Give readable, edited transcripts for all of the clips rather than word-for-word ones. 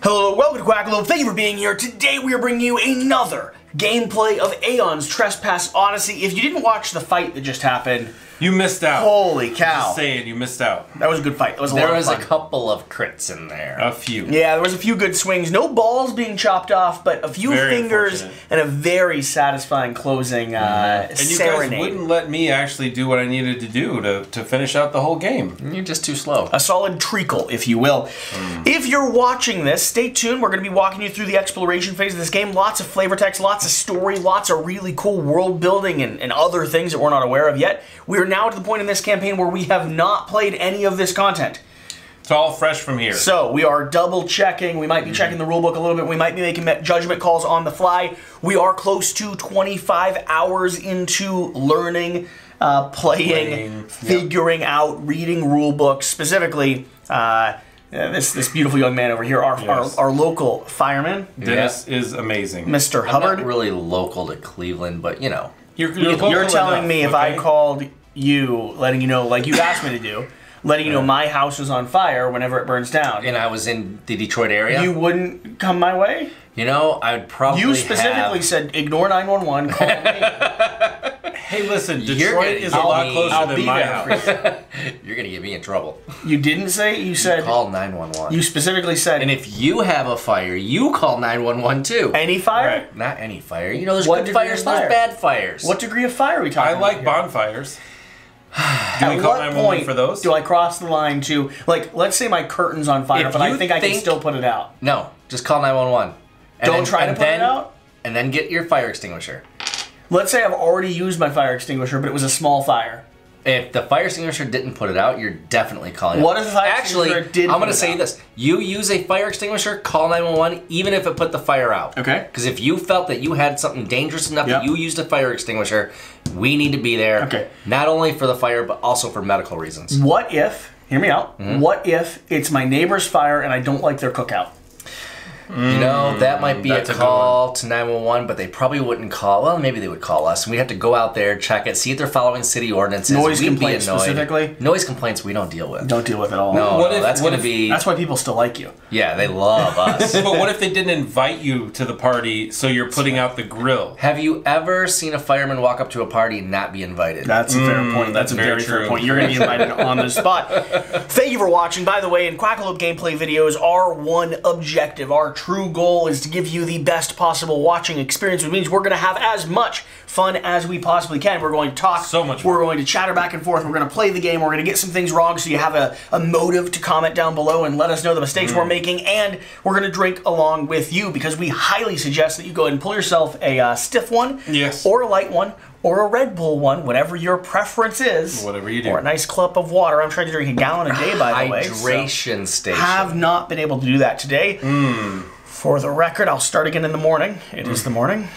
Hello, welcome to Quackalope. Thank you for being here. Today we are bringing you another gameplay of Aeon's Trespass Odyssey. If you didn't watch the fight that just happened, you missed out. Holy cow. Just saying, you missed out. That was a good fight. That was a lot of fun. There was a couple of crits in there. A few. Yeah, there was a few good swings. No balls being chopped off, but a few fingers and a very satisfying closing and you serenade. guys wouldn't let me actually do what I needed to do to finish out the whole game. You're just too slow. A solid treacle, if you will. If you're watching this, stay tuned. We're going to be walking you through the exploration phase of this game. Lots of flavor text, lots of story, lots of really cool world building and other things that we're not aware of yet. We are now to the point in this campaign where we have not played any of this content. It's all fresh from here. So we are double checking. We might be checking the rulebook a little bit. We might be making judgment calls on the fly. We are close to 25 hours into learning, playing, figuring out, reading rulebooks. Specifically, this beautiful young man over here, our local fireman. Dennis is amazing. Mr. I'm Hubbard. not really local to Cleveland, but you know. You're telling me if I called you, letting you know, like you asked me to do, letting you know my house was on fire whenever it burns down. And I was in the Detroit area. You wouldn't come my way? You know, I would probably You specifically said, ignore 911, call me. Hey, listen, Detroit is a lot closer than my house. You're going to get me in trouble. You didn't say it, you said... Call 911. You specifically said... And if you have a fire, you call 911 too. Any fire? Right. Not any fire. You know, there's good fires, there's bad fires. What degree of fire are we talking about? I like bonfires. Do we call 911 for those? Do I cross the line to, like, let's say my curtain's on fire, but I think I can still put it out. No, just call 911. Don't try to put it out? And then get your fire extinguisher. Let's say I've already used my fire extinguisher, but it was a small fire. If the fire extinguisher didn't put it out, you're definitely calling it. What if the fire extinguisher did I'm going to say this. You use a fire extinguisher, call 911, even if it put the fire out. Okay. Because if you felt that you had something dangerous enough that you used a fire extinguisher, we need to be there. Okay. Not only for the fire, but also for medical reasons. What if, hear me out, what if it's my neighbor's fire and I don't like their cookout? You know, that might be a call to 911, but they probably wouldn't call. Well, maybe they would call us. We'd have to go out there, check it, see if they're following city ordinances. Noise complaints specifically? Noise complaints we don't deal with. Don't deal with at all. No, that's going to be... That's why people still like you. Yeah, they love us. But what if they didn't invite you to the party, so you're putting out the grill? Have you ever seen a fireman walk up to a party and not be invited? That's a fair point. That's a very fair point. You're going to be invited on the spot. Thank you for watching. By the way, in Quackalope gameplay videos, our one objective, our true goal is to give you the best possible watching experience, which means we're going to have as much fun as we possibly can. We're going to talk. So much fun. We're going to chatter back and forth. We're going to play the game. We're going to get some things wrong so you have a motive to comment down below and let us know the mistakes we're making. And we're going to drink along with you because we highly suggest that you go ahead and pull yourself a stiff one or a light one or a Red Bull one, whatever your preference is. Whatever you do. Or a nice cup of water. I'm trying to drink a gallon a day, by the way. Hydration station. Have not been able to do that today. For the record, I'll start again in the morning. It is the morning.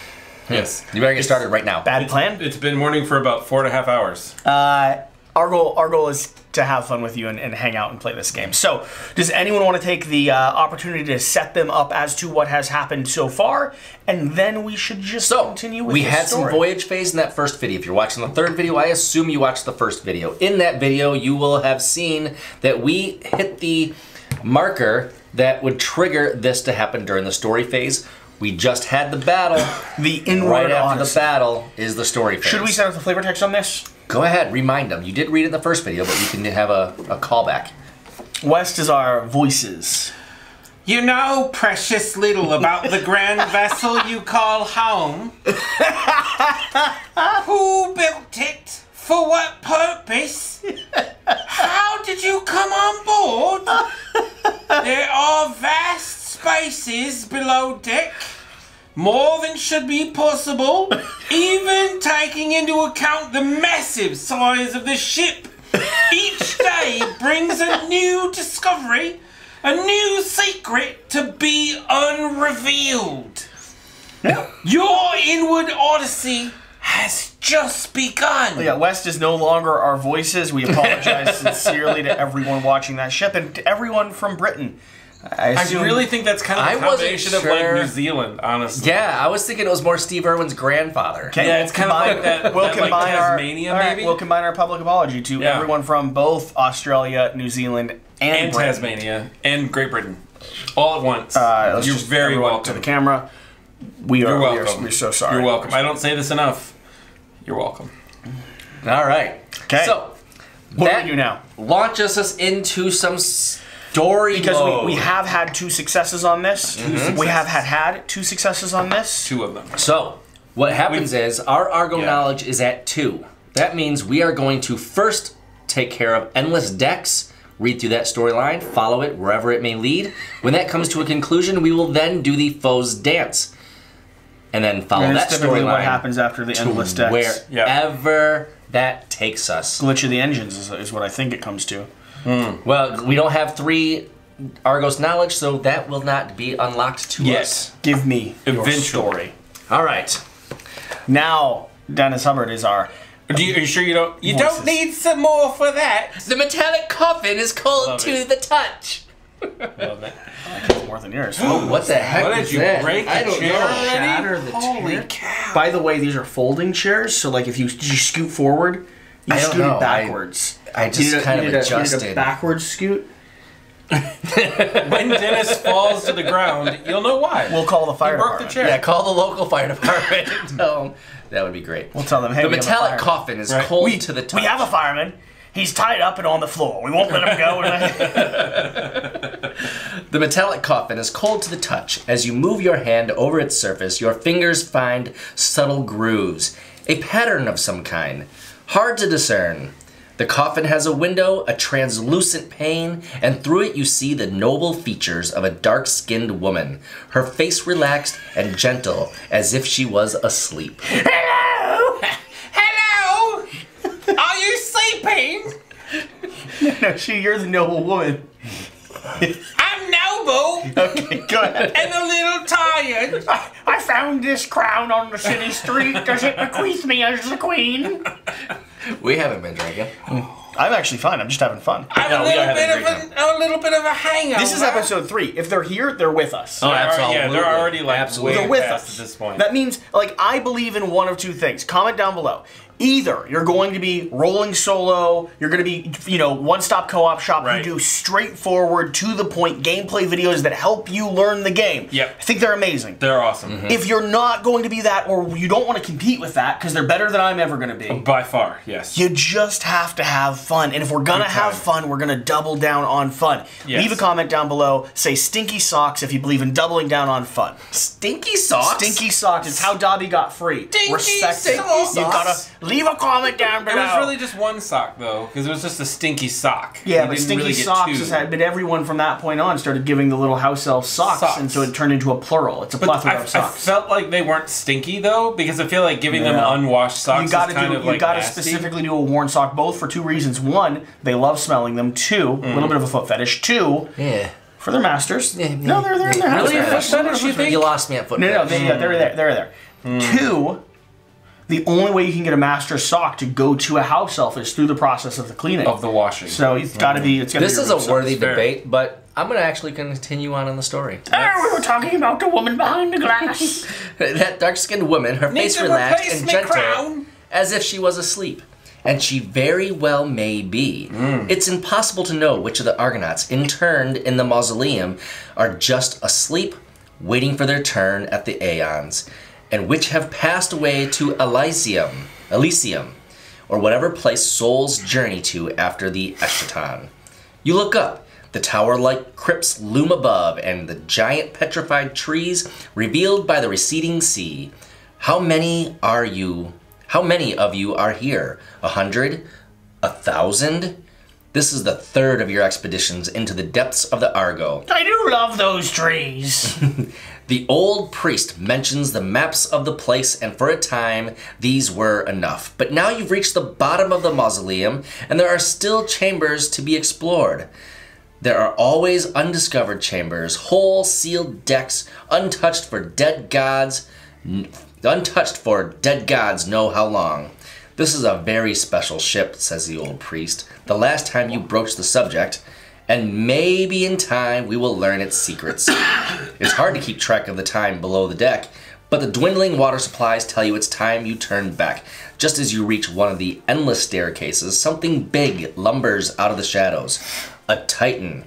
Yes. You better get started right now. Bad plan? It's been morning for about 4.5 hours. Our goal is to have fun with you and hang out and play this game. So, does anyone want to take the opportunity to set them up as to what has happened so far? And then we should just continue with the story. We had some voyage phase in that first video. If you're watching the third video, I assume you watched the first video. In that video, you will have seen that we hit the marker that would trigger this to happen during the story phase. We just had the battle. The inward right after Odyssey. The battle is the story phase. Should we set up the flavor text on this? Go ahead, remind them. You did read it in the first video, but you can have a callback. West is our voices. You know precious little about the grand vessel you call home. Who built it? For what purpose? How did you come on board? There are vast spaces below deck. More than should be possible, even taking into account the massive size of the ship. Each day brings a new discovery, a new secret to be unrevealed. Your inward odyssey has just begun. Yeah, West is no longer our voices. We apologize sincerely to everyone watching that ship and to everyone from Britain. I really think that's kind of a combination of like New Zealand, honestly. Yeah, I was thinking it was more Steve Irwin's grandfather. Yeah, it's kind of like that. We'll combine Tasmania, maybe. We'll combine our public apology to everyone from both Australia, New Zealand, and Tasmania, and Great Britain. All at once. You're very welcome. To the camera. You're welcome. We're so sorry. You're welcome. I don't say this enough. You're welcome. All right. Okay. So, what do we do now? Launches us into some story because mode. we have had 2 successes on this. We have had 2 successes on this. 2 of them. So, what happens is our Argo knowledge is at 2. That means we are going to first take care of endless decks, read through that storyline, follow it wherever it may lead. When that comes to a conclusion, we will then do the foe's dance. And then follow that storyline. What happens after the endless decks. Wherever that takes us. Glitch of the engines is what I think it comes to. Well, we don't have 3 Argos knowledge, so that will not be unlocked to us. Give me your story. All right. Now, Dennis Hubbard is our... Are you sure you don't... You don't need some more for that. The metallic coffin is cold to the touch. Love it. It's more than yours. Oh, what the heck What did you break? I don't know. Shatter the chair. Cow. By the way, these are folding chairs, so like if you scoot forward, you scoot it backwards. I just kind of adjusted. You need a backwards scoot. When Dennis falls to the ground, you'll know why. We'll call the fire He broke department. the chair. Yeah, call the local fire department and tell them. That would be great. We'll tell them, hey, the we have a metallic fireman. coffin is cold to the touch. We have a fireman. He's tied up and on the floor. We won't let him go. The metallic coffin is cold to the touch. As you move your hand over its surface, your fingers find subtle grooves, a pattern of some kind, hard to discern. The coffin has a window, a translucent pane, and through it you see the noble features of a dark-skinned woman, her face relaxed and gentle, as if she was asleep. Hello? Hello? Are you sleeping? No, you're the noble woman. I'm noble. Okay, go ahead. And a little tired. I found this crown on the city street. Does it bequeath me as the queen? We haven't been drinking. I'm actually fine. I'm just having fun. I'm a little bit of a hangover. This is episode 3. If they're here, they're with us. Oh, absolutely. Yeah, they're already like Absolutely. They're with past us at this point. That means, like, I believe in one of 2 things. Comment down below. Either you're going to be rolling solo, you're going to be, one-stop co-op shop who do straightforward, to-the-point gameplay videos that help you learn the game. Yep. I think they're amazing. They're awesome. If you're not going to be that, or you don't want to compete with that, because they're better than I'm ever going to be, By far, yes. you just have to have fun. And if we're going to have fun, we're going to double down on fun. Yes. Leave a comment down below. Say stinky socks if you believe in doubling down on fun. Stinky socks? Stinky socks. It's how Dobby got free. Respect it. socks. You gotta leave a comment down It below. was really just one sock, though, because it was just a stinky sock. Yeah, You but didn't stinky really get socks 2. has had, but everyone from that point on started giving the little house elf socks, and so it turned into a plural. It's a plethora of I socks. felt like they weren't stinky, though, because I feel like giving them unwashed socks You gotta is kind of like nasty. specifically do a worn sock, both for 2 reasons. 1, they love smelling them. 2, a little bit of a foot fetish. 2, for their masters. No, they're in their house. Really? Fetish? fetish, you think? You lost me at foot No, fetish. they're there. 2, the only way you can get a master sock to go to a house elf is through the process of the cleaning. Of the washing. So it's got to be. It's This is a worthy fair. debate, but I'm going to actually continue on in the story. We were talking about the woman behind the glass. That dark-skinned woman, her face to relaxed replace and me gentle, crown. as if she was asleep. And she very well may be. It's impossible to know which of the Argonauts interned in the mausoleum are just asleep, waiting for their turn at the Aeons, and which have passed away to Elysium, or whatever place souls journey to after the Eschaton. You look up. The tower-like crypts loom above, and the giant petrified trees revealed by the receding sea. How many of you are here? 100? 1,000? This is the 3rd of your expeditions into the depths of the Argo. I do love those trees. The old priest mentions the maps of the place, and for a time, these were enough. But now you've reached the bottom of the mausoleum, and there are still chambers to be explored. There are always undiscovered chambers, whole sealed decks, untouched for dead gods know how long. This is a very special ship, says the old priest. The last time you broached the subject, and maybe in time we will learn its secrets. It's hard to keep track of the time below the deck, but the dwindling water supplies tell you it's time you turn back. Just as you reach one of the endless staircases, something big lumbers out of the shadows. A titan.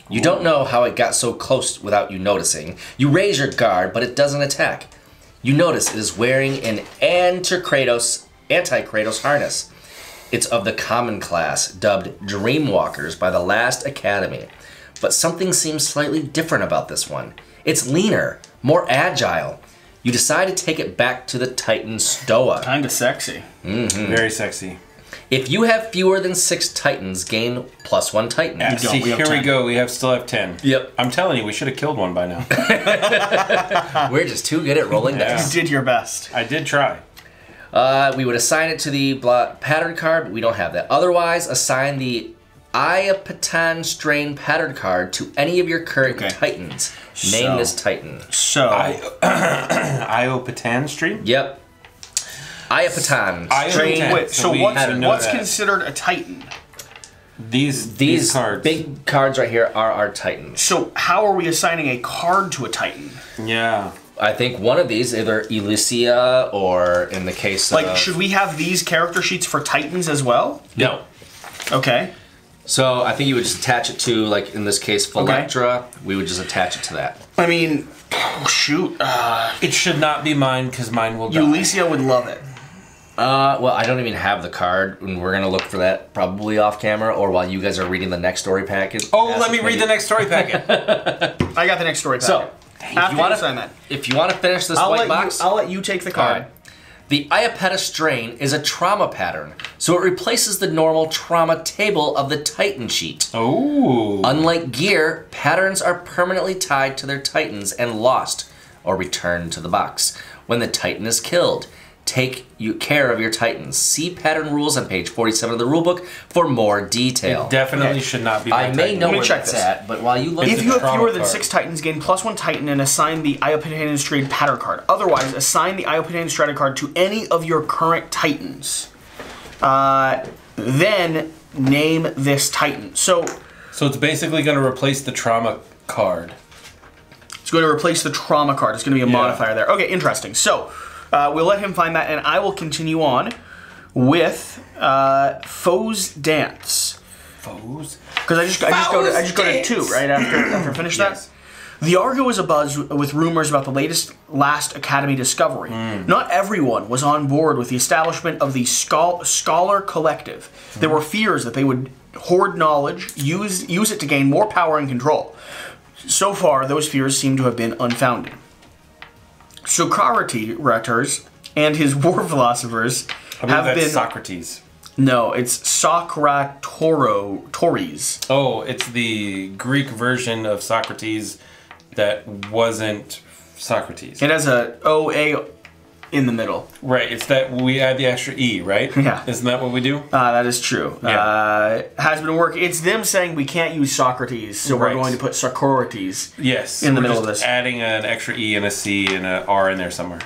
You don't know how it got so close without you noticing. You raise your guard, but it doesn't attack. You notice it is wearing an anti-Kratos harness. It's of the common class, dubbed Dreamwalkers by the last Academy. But something seems slightly different about this one. It's leaner, more agile. You decide to take it back to the Titan Stoa. Kinda sexy. Very sexy. If you have fewer than 6 Titans, gain +1 Titan. See, here we go. We still have 10. Yep. I'm telling you, we should have killed one by now. We're just too good at rolling dice. You did your best. I did try. We would assign it to the pattern card, but we don't have that. Otherwise, assign the Iapetan Strain pattern card to any of your current Titans. Name this Titan. So, Iapetan Strain? Yep. Iapetan Strain. Wait, so what's considered a Titan? These cards. Big cards right here are our Titans. So how are we assigning a card to a Titan? Yeah. I think one of these, either Elysia or in the case of... Should we have these character sheets for Titans as well? No. Okay. So I think you would just attach it to, like in this case, Phyllectra. We would just attach it to that. I mean, shoot. It should not be mine because mine will die. Elysia would love it. Well, I don't even have the card, and we're gonna look for that probably off camera, or while you guys are reading the next story packet. Oh, let me read the next story packet. I got the next story packet. So, if you want to finish this white box, I'll let you take the card. Right. The Iapetan Strain is a trauma pattern, so it replaces the normal trauma table of the Titan sheet. Oh. Unlike gear, patterns are permanently tied to their Titans and lost or returned to the box when the Titan is killed. Take care of your Titans. See pattern rules on page 47 of the rulebook for more detail. It definitely should not be. I may know where it's at, but while you look, if you have fewer than 6 Titans, gain +1 Titan and assign the Iapetan Strain pattern card. Otherwise, assign the Iapetan Strain card to any of your current Titans. Then name this Titan. So it's basically going to replace the trauma card. It's going to replace the trauma card. It's going to be a modifier there. Okay, interesting. So. We'll let him find that, and I will continue on with Foe's Dance. Foes? Because I just go to 2 right after I finish that. The Argo is abuzz with rumors about the last Academy discovery. Not everyone was on board with the establishment of the Scholar Collective. There were fears that they would hoard knowledge, use it to gain more power and control. So far, those fears seem to have been unfounded. Socrates and his war philosophers have been... Socrates. No, it's Socratores. Oh, it's the Greek version of Socrates that wasn't Socrates. It has a O-A in the middle. Right, it's that we add the extra E, right? Yeah. Isn't that what we do? That is true. Yeah. Has been working. It's them saying we can't use Socrates, so we're going to put Socrates in the middle of this. Adding an extra E and a C and an R in there somewhere.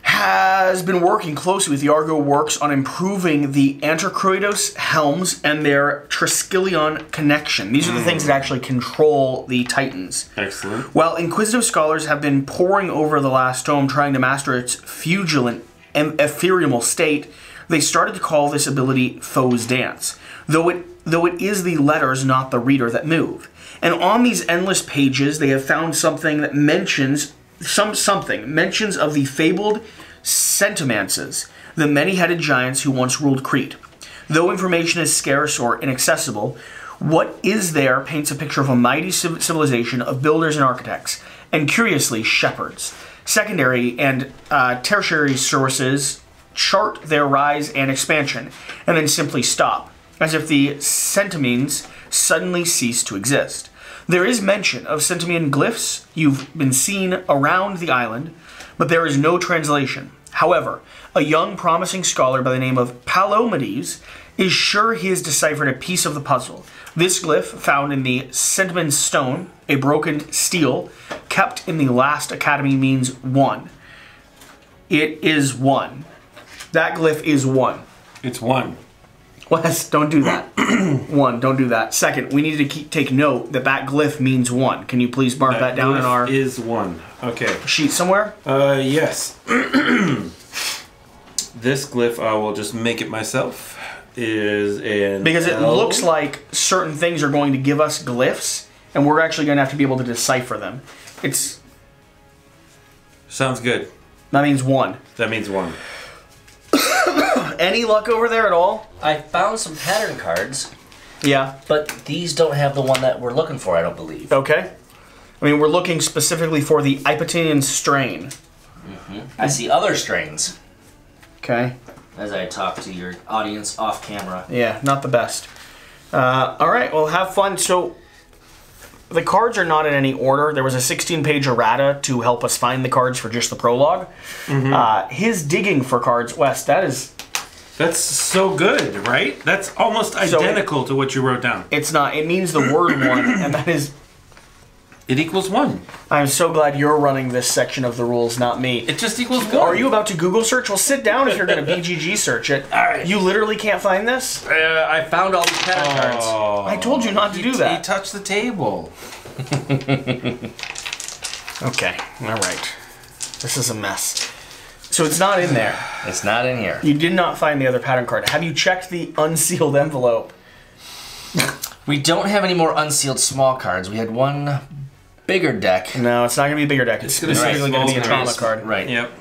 Has been working closely with the Argo Works on improving the Antiquity helms and their Triskelion connection. These are the things that actually control the Titans. Excellent. While Inquisitive scholars have been poring over the last tome trying to master its fugilant and ephemeral state, they started to call this ability Foe's Dance, though it is the letters, not the reader, that move. And on these endless pages, they have found something that mentions of the fabled Centimances, the many-headed giants who once ruled Crete. Though information is scarce or inaccessible, what is there paints a picture of a mighty civilization of builders and architects, and curiously, shepherds. Secondary and tertiary sources chart their rise and expansion, and then simply stop, as if the Centimenes suddenly cease to exist. There is mention of Centimene glyphs you've been seen around the island, but there is no translation. However, a young, promising scholar by the name of Palomedes is sure he has deciphered a piece of the puzzle. This glyph, found in the Centimene stone, a broken steel, kept in the last Academy, means 1. It is 1. That glyph is 1. It's 1. Wes, don't do that. 1, don't do that. Second, we need to take note that glyph means 1. Can you please mark that down in our... is 1. Okay. Sheet somewhere? Yes. This glyph, I will just make it myself. is an Because it L. looks like certain things are going to give us glyphs, and we're actually going to have to be able to decipher them. Sounds good. That means 1. That means 1. Any luck over there at all? I found some pattern cards, Yeah. but these don't have the one that we're looking for, I don't believe. Okay. I mean, we're looking specifically for the Ipotinian strain. I see other strains Okay. as I talk to your audience off camera. Yeah, not the best. All right, well, have fun. So, the cards are not in any order. There was a 16-page errata to help us find the cards for just the prologue. His digging for cards, Wes, that's so good, right? That's almost identical to what you wrote down. it's not. It means the word one, and that is... It equals 1. I'm so glad you're running this section of the rules, not me. It just equals 1. Are you about to Google search? Well, sit down if you're going to BGG search it. All right. You literally can't find this? I found all these pattern cards. I told you not to do that. He touched the table. Okay, all right. This is a mess. So it's not in there. It's not in here. You did not find the other pattern card. Have you checked the unsealed envelope? We don't have any more unsealed small cards. We had one bigger deck. No, it's not going to be a bigger deck. It's gonna be specifically going to be a small trauma cards. card. Right. Yep.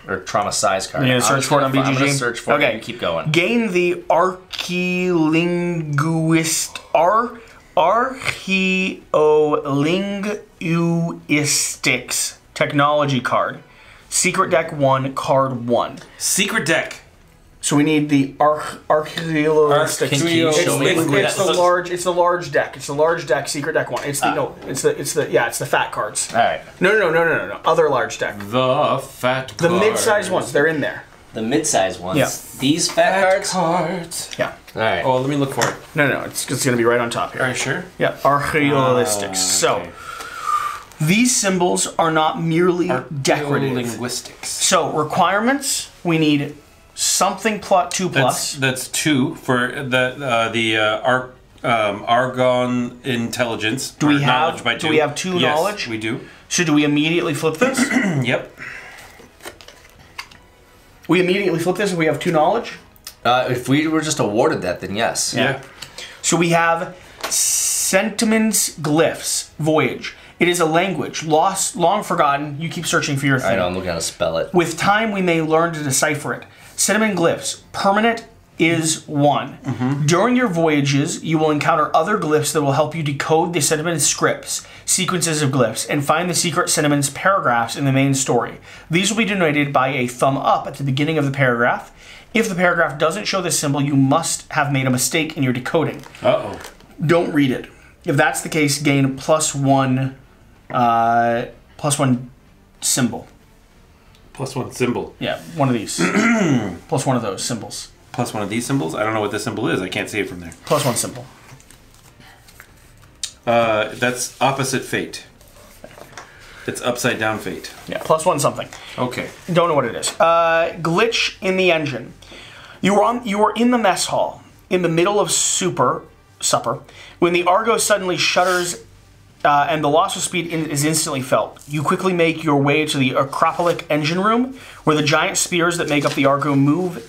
Or trauma size card. You gonna search for it on BGG? I'm going to search for it. Okay. You keep going. Gain the Archaeolinguistics technology card. Secret deck 1, card 1. Secret deck. So we need the archaeolinguistics. Can you show me what It's that the looks- large. It's the large deck. It's the large deck. Secret deck 1. It's the It's the fat cards. All right. No. Other large deck. The fat The cards. mid-sized ones. They're in there. The mid-size ones. Yeah. These fat cards? cards. Yeah. All right. Oh, let me look for it. No. It's going to be right on top here. Are you sure? Yeah. Archaeolistics. Okay. So these symbols are not merely decorative. Linguistics. So requirements. We need something plus 2 plus. That's 2 for the Argon intelligence. Do we or have- knowledge by 2. do we have 2 Yes, knowledge? we do. So do we immediately flip this? Yep. We immediately flip this if we have 2 knowledge? If we were just awarded that, then yes. Yeah. So we have Sentiments Glyphs, Voyage. It is a language, lost, long forgotten. You keep searching for your thing. I know, I'm looking how to spell it. With time, we may learn to decipher it. Sentiment Glyphs, permanent is 1. During your voyages, you will encounter other glyphs that will help you decode the sentiment scripts, sequences of glyphs, and find the secret sentiments paragraphs in the main story. These will be denoted by a thumb up at the beginning of the paragraph. If the paragraph doesn't show this symbol, you must have made a mistake in your decoding. Uh-oh. Don't read it. If that's the case, gain +1 symbol. +1 symbol. Yeah, one of these. Plus one of those symbols. +1 of these symbols? I don't know what this symbol is. I can't see it from there. +1 symbol. That's opposite fate. It's upside down fate. Yeah, +1 something. Okay. Don't know what it is. Glitch in the engine. You were in the mess hall in the middle of supper when the Argo suddenly shudders and the loss of speed is instantly felt. You quickly make your way to the Acropolic engine room where the giant spears that make up the Argo move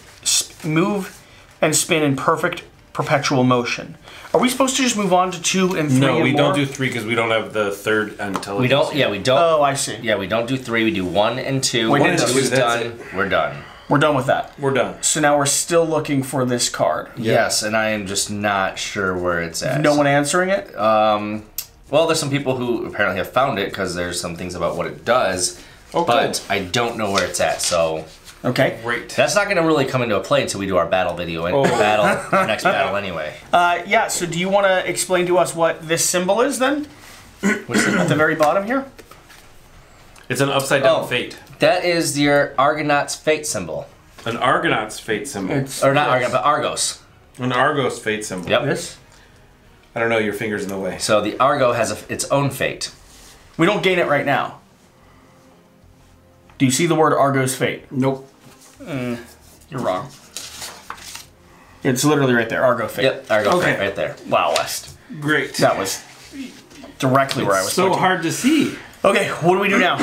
and spin in perfect perpetual motion. Are we supposed to just move on to 2 and 3 No, and we more? don't do 3 because we don't have the third intelligence. We don't, yeah, we don't. Oh, I see. Yeah, we don't do 3, we do 1 and 2. Wait, 1 and and 2 two, is that's done, it. we're done. We're done with that. We're done. So now we're still looking for this card. Yes, and I am just not sure where it's at. No one answering it? Well, there's some people who apparently have found it because there's some things about what it does, Oh, but I don't know where it's at, so... Okay. Great. That's not going to really come into a play until we do our battle video and our next battle anyway. Yeah, so do you want to explain to us what this symbol is then? At the very bottom here? It's an upside down fate. That is your Argonauts fate symbol. An Argonauts fate symbol. Or not Argonauts, but Argos. An Argos fate symbol. Yep. This? I don't know, your finger's in the way. So the Argo has its own fate. We don't gain it right now. Do you see the word Argo's fate? Nope. You're wrong. It's literally right there, Argo fate. Yep, Argo Okay. fate right there. Wow, West. Great. That was directly where I was so pointing. hard to see. Okay, what do we do now?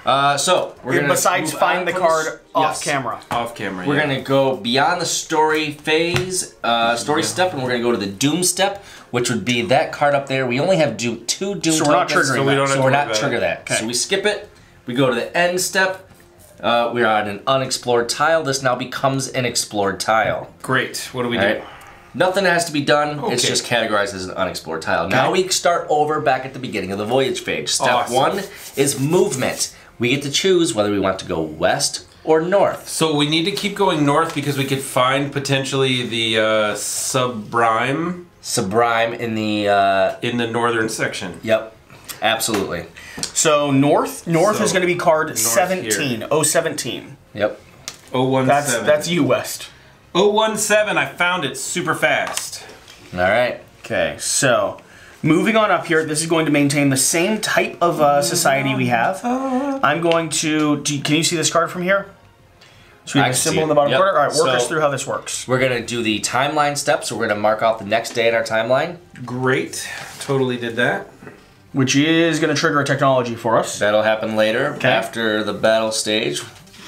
So we're gonna besides find the card off camera. Off camera. We're gonna go beyond the story phase, step, and we're gonna go to the Doom step, which would be that card up there. We only have two Doom. So we're not triggering that. So we're not trigger that. Okay. So we skip it. We go to the end step. We're on an unexplored tile. This now becomes an explored tile. Great. What do we All do? right. Nothing has to be done. Okay. It's just categorized as an unexplored tile. Now we start over back at the beginning of the voyage phase. Step 1 is movement. We get to choose whether we want to go west or north. So we need to keep going north because we could find potentially the sublime in the northern section. Yep, absolutely. So north is going to be card 17. Here. 017. Yep. 017. That's you, West. 017. I found it super fast. All right. Okay, so moving on up here, this is going to maintain the same type of society we have. I'm going to... can you see this card from here? So we have a symbol in the bottom corner. All right, walk us through how this works. We're going to do the timeline steps. So we're going to mark off the next day in our timeline. Great. Totally did that. Which is going to trigger a technology for us. That'll happen later after the battle stage.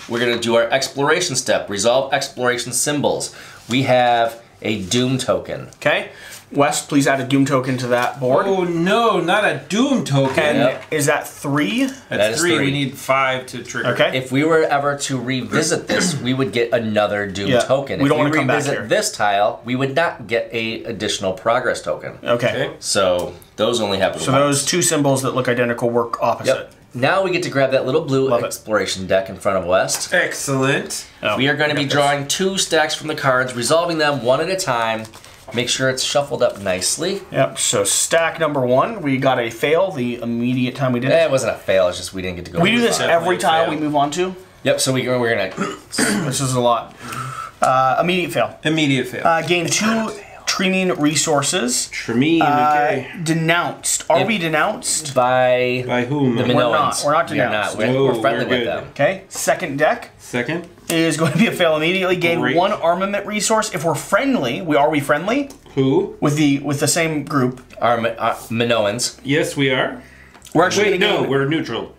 We're going to do our exploration step. Resolve exploration symbols. We have a Doom token. Okay. West, please add a Doom token to that board. Oh no, not a Doom token. And is that 3? That's 3. We need 5 to trigger. Okay. If we were ever to revisit this, we would get another Doom token. We don't want to come back here. If we revisit this tile, we would not get a additional progress token. Okay. So those only happen So those two symbols that look identical work opposite. Yep. Now we get to grab that little blue exploration deck in front of West. Excellent. We are going to be drawing 2 stacks from the cards, resolving them one at a time. Make sure it's shuffled up nicely. Yep, so stack number 1, we got a fail the immediate time we did it. It wasn't a fail, it's just we didn't get to go. We do this every tile we move on to. Yep, so we're going to... This is a lot. Immediate fail. Immediate fail. Gain 2 Tremine resources. Tremine, okay. Denounced. Are we denounced? By whom? The Minoans. We're not denounced. We're friendly with them. Okay, second deck. Second. Is going to be a fail immediately. Gain 1 armament resource. If we're friendly, are we friendly? Who? With the same group. Our Minoans. Yes, we are. We're actually we're neutral.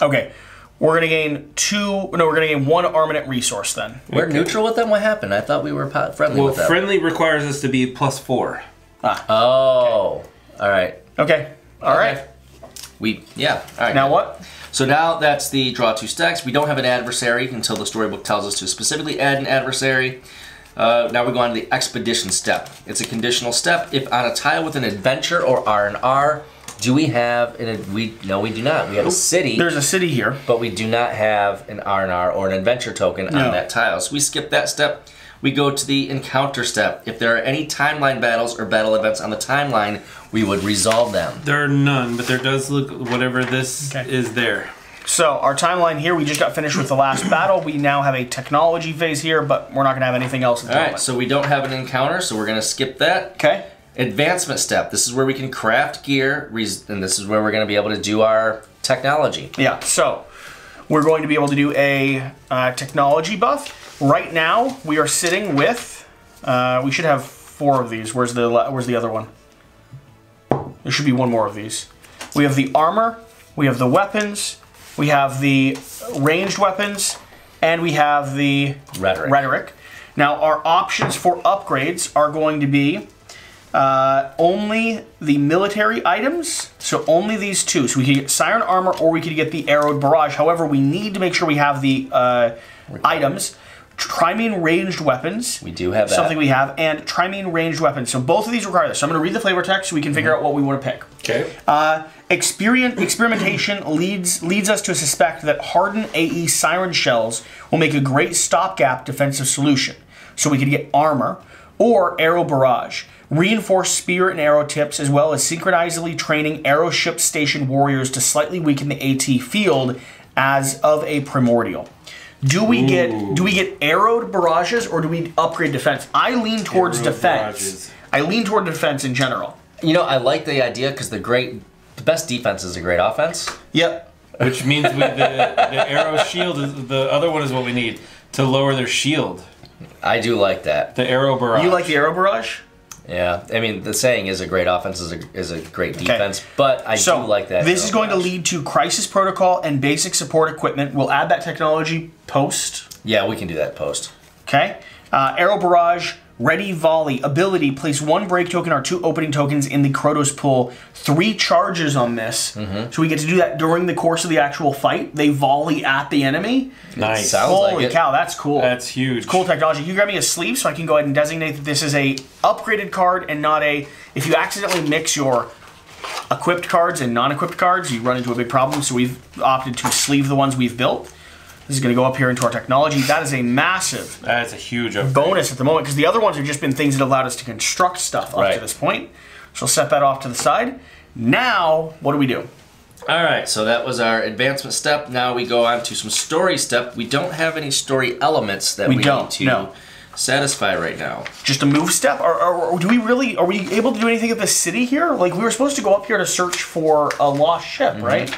Okay. We're gonna gain 2. No, we're gonna gain 1 armament resource then. We're neutral with them. What happened? I thought we were friendly with them. Well, friendly requires us to be +4. Oh, all right. Okay. All right. All right. Now what? So now that's the draw 2 stacks. We don't have an adversary until the storybook tells us to specifically add an adversary. Now we go on to the expedition step. It's a conditional step. If on a tile with an adventure or R&R, do we have no, we do not. We have a city. There's a city here, but we do not have an R&R or an adventure token on that tile. So we skip that step. We go to the encounter step. If there are any timeline battles or battle events on the timeline, we would resolve them. There are none, but there does look whatever this is there. So our timeline here, we just got finished with the last battle. We now have a technology phase here, but we're not going to have anything else. All right, so we don't have an encounter, so we're going to skip that. Okay. Advancement step. This is where we can craft gear, and this is where we're going to be able to do our technology. Yeah, so we're going to be able to do a technology buff. Right now, we are sitting with, we should have 4 of these. Where's the other one? There should be 1 more of these. We have the armor, we have the weapons, we have the ranged weapons, and we have the rhetoric. Now, our options for upgrades are going to be only the military items, so only these 2. So we could get Siren Armor or we could get the Arrowed Barrage. However, we need to make sure we have the items. Trimane ranged weapons. We do have that. Something we have, and Trimane ranged weapons. So both of these require this. So I'm going to read the flavor text so we can figure out what we want to pick. Okay. Experimentation leads us to suspect that hardened AE Siren Shells will make a great stopgap defensive solution. So we could get armor or Arrow Barrage. Reinforce spear and arrow tips, as well as synchronizedly training arrow ship station warriors to slightly weaken the AT field as of a primordial. Do we get arrowed barrages or do we upgrade defense? I lean towards defense. Barrages. I lean toward defense in general. You know, I like the idea because the best defense is a great offense. Yep. Which means with the arrow shield, the other one is what we need to lower their shield. I do like that. The arrow barrage. You like the arrow barrage? Yeah, I mean, the saying is a great offense is a great defense, but I do like that. This is going to lead to crisis protocol and basic support equipment. We'll add that technology post. Yeah, we can do that post. Okay. Arrow barrage, ready volley, ability, place 1 break token or 2 opening tokens in the Krotos pool. 3 charges on this. So we get to do that during the course of the actual fight. They volley at the enemy. Nice. Holy cow, that's cool. That's huge. It's cool technology. Can you grab me a sleeve so I can go ahead and designate that this is a upgraded card and not a... If you accidentally mix your equipped cards and non-equipped cards, you run into a big problem. So we've opted to sleeve the ones we've built. This is going to go up here into our technology. That is a massive That's a huge upgrade. bonus at the moment, because the other ones have just been things that allowed us to construct stuff up to this point. So we'll set that off to the side. Now, what do we do? All right, so that was our advancement step. Now we go on to some story step. We don't have any story elements that we need to satisfy right now. Just a move step? Or do we really, are we able to do anything at the city here? Like, we were supposed to go up here to search for a lost ship, right?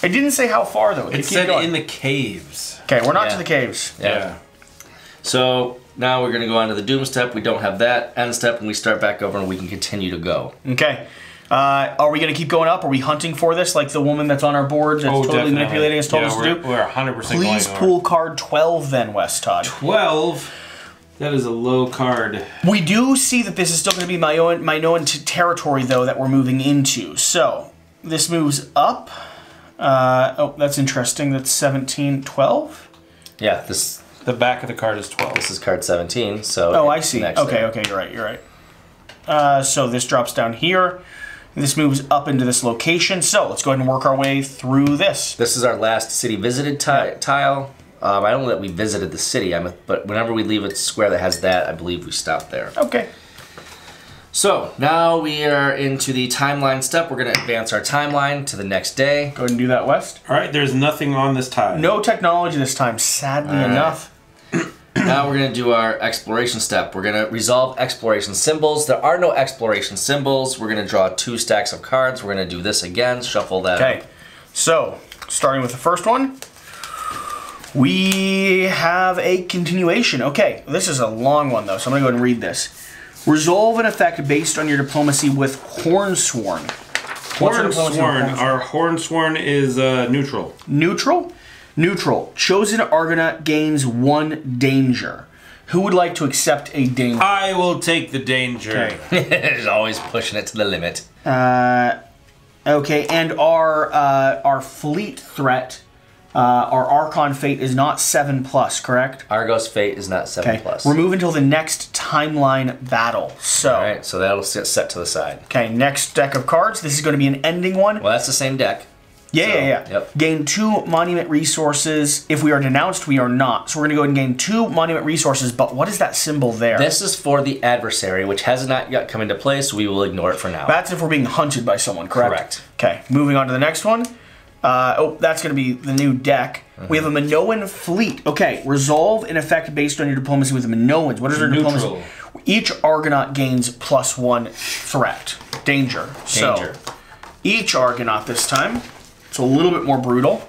It didn't say how far, though. It said in the caves. Okay, we're not to the caves. Yeah. So now we're going to go on to the doom step. We don't have that. End step, and we start back over, and we can continue to go. Okay. Are we going to keep going up? Are we hunting for this, like the woman that's on our board that's totally manipulating us told us to do? We're 100% Please pull card 12 then, West Todd. 12? That is a low card. We do see that this is still going to be my known territory, though, that we're moving into. So, this moves up. Oh, that's interesting. That's 17, 12? Yeah, the back of the card is 12. This is card 17, so... Oh, I see. Okay, you're right. So this drops down here. This moves up into this location. So let's go ahead and work our way through this. This is our last city visited tile. I don't know that we visited the city, but whenever we leave a square that has that, I believe we stop there. Okay. So now we are into the timeline step. We're going to advance our timeline to the next day. Go ahead and do that, West. All right, there's nothing on this tile. No technology this time, sadly enough. Now we're going to do our exploration step. We're going to resolve exploration symbols. There are no exploration symbols. We're going to draw 2 stacks of cards. We're going to do this again, shuffle that. Okay, so starting with the first one, we have a continuation. Okay, this is a long one though, so I'm going to go ahead and read this. Resolve an effect based on your diplomacy with Hornsworn. Hornsworn. Our Hornsworn is neutral. Neutral? Neutral. Chosen Argonaut gains 1 danger. Who would like to accept a danger? I will take the danger. Okay. He's always pushing it to the limit. Okay, and our fleet threat, our Archon fate is not 7+, correct? Argos fate is not 7+. We're moving until the next timeline battle. So. All right, so that'll sit set to the side. Okay, next deck of cards. This is going to be an ending one. Well, that's the same deck. Yeah. Yep. Gain 2 monument resources. If we are denounced, we are not. So we're going to go ahead and gain 2 monument resources, but what is that symbol there? This is for the adversary, which has not yet come into play, so we will ignore it for now. That's if we're being hunted by someone, correct? Correct. Okay, moving on to the next one. That's going to be the new deck. We have a Minoan fleet. Okay, resolve an effect based on your diplomacy with the Minoans. What is their diplomacy? Each Argonaut gains +1 threat. Danger. So, each Argonaut this time. It's a little bit more brutal.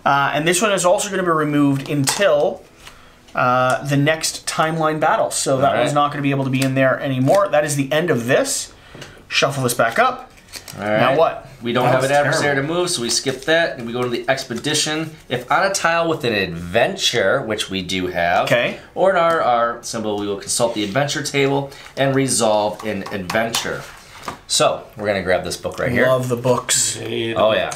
And this one is also going to be removed until the next timeline battle. So that one's not going to be able to be in there anymore. That is the end of this. Shuffle this back up. All right. Now what? We don't have an adversary to move, so we skip that, and we go to the expedition. If on a tile with an adventure, which we do have, or in our symbol, we will consult the adventure table and resolve an adventure. So, we're going to grab this book right here. Love the books. Oh, yeah.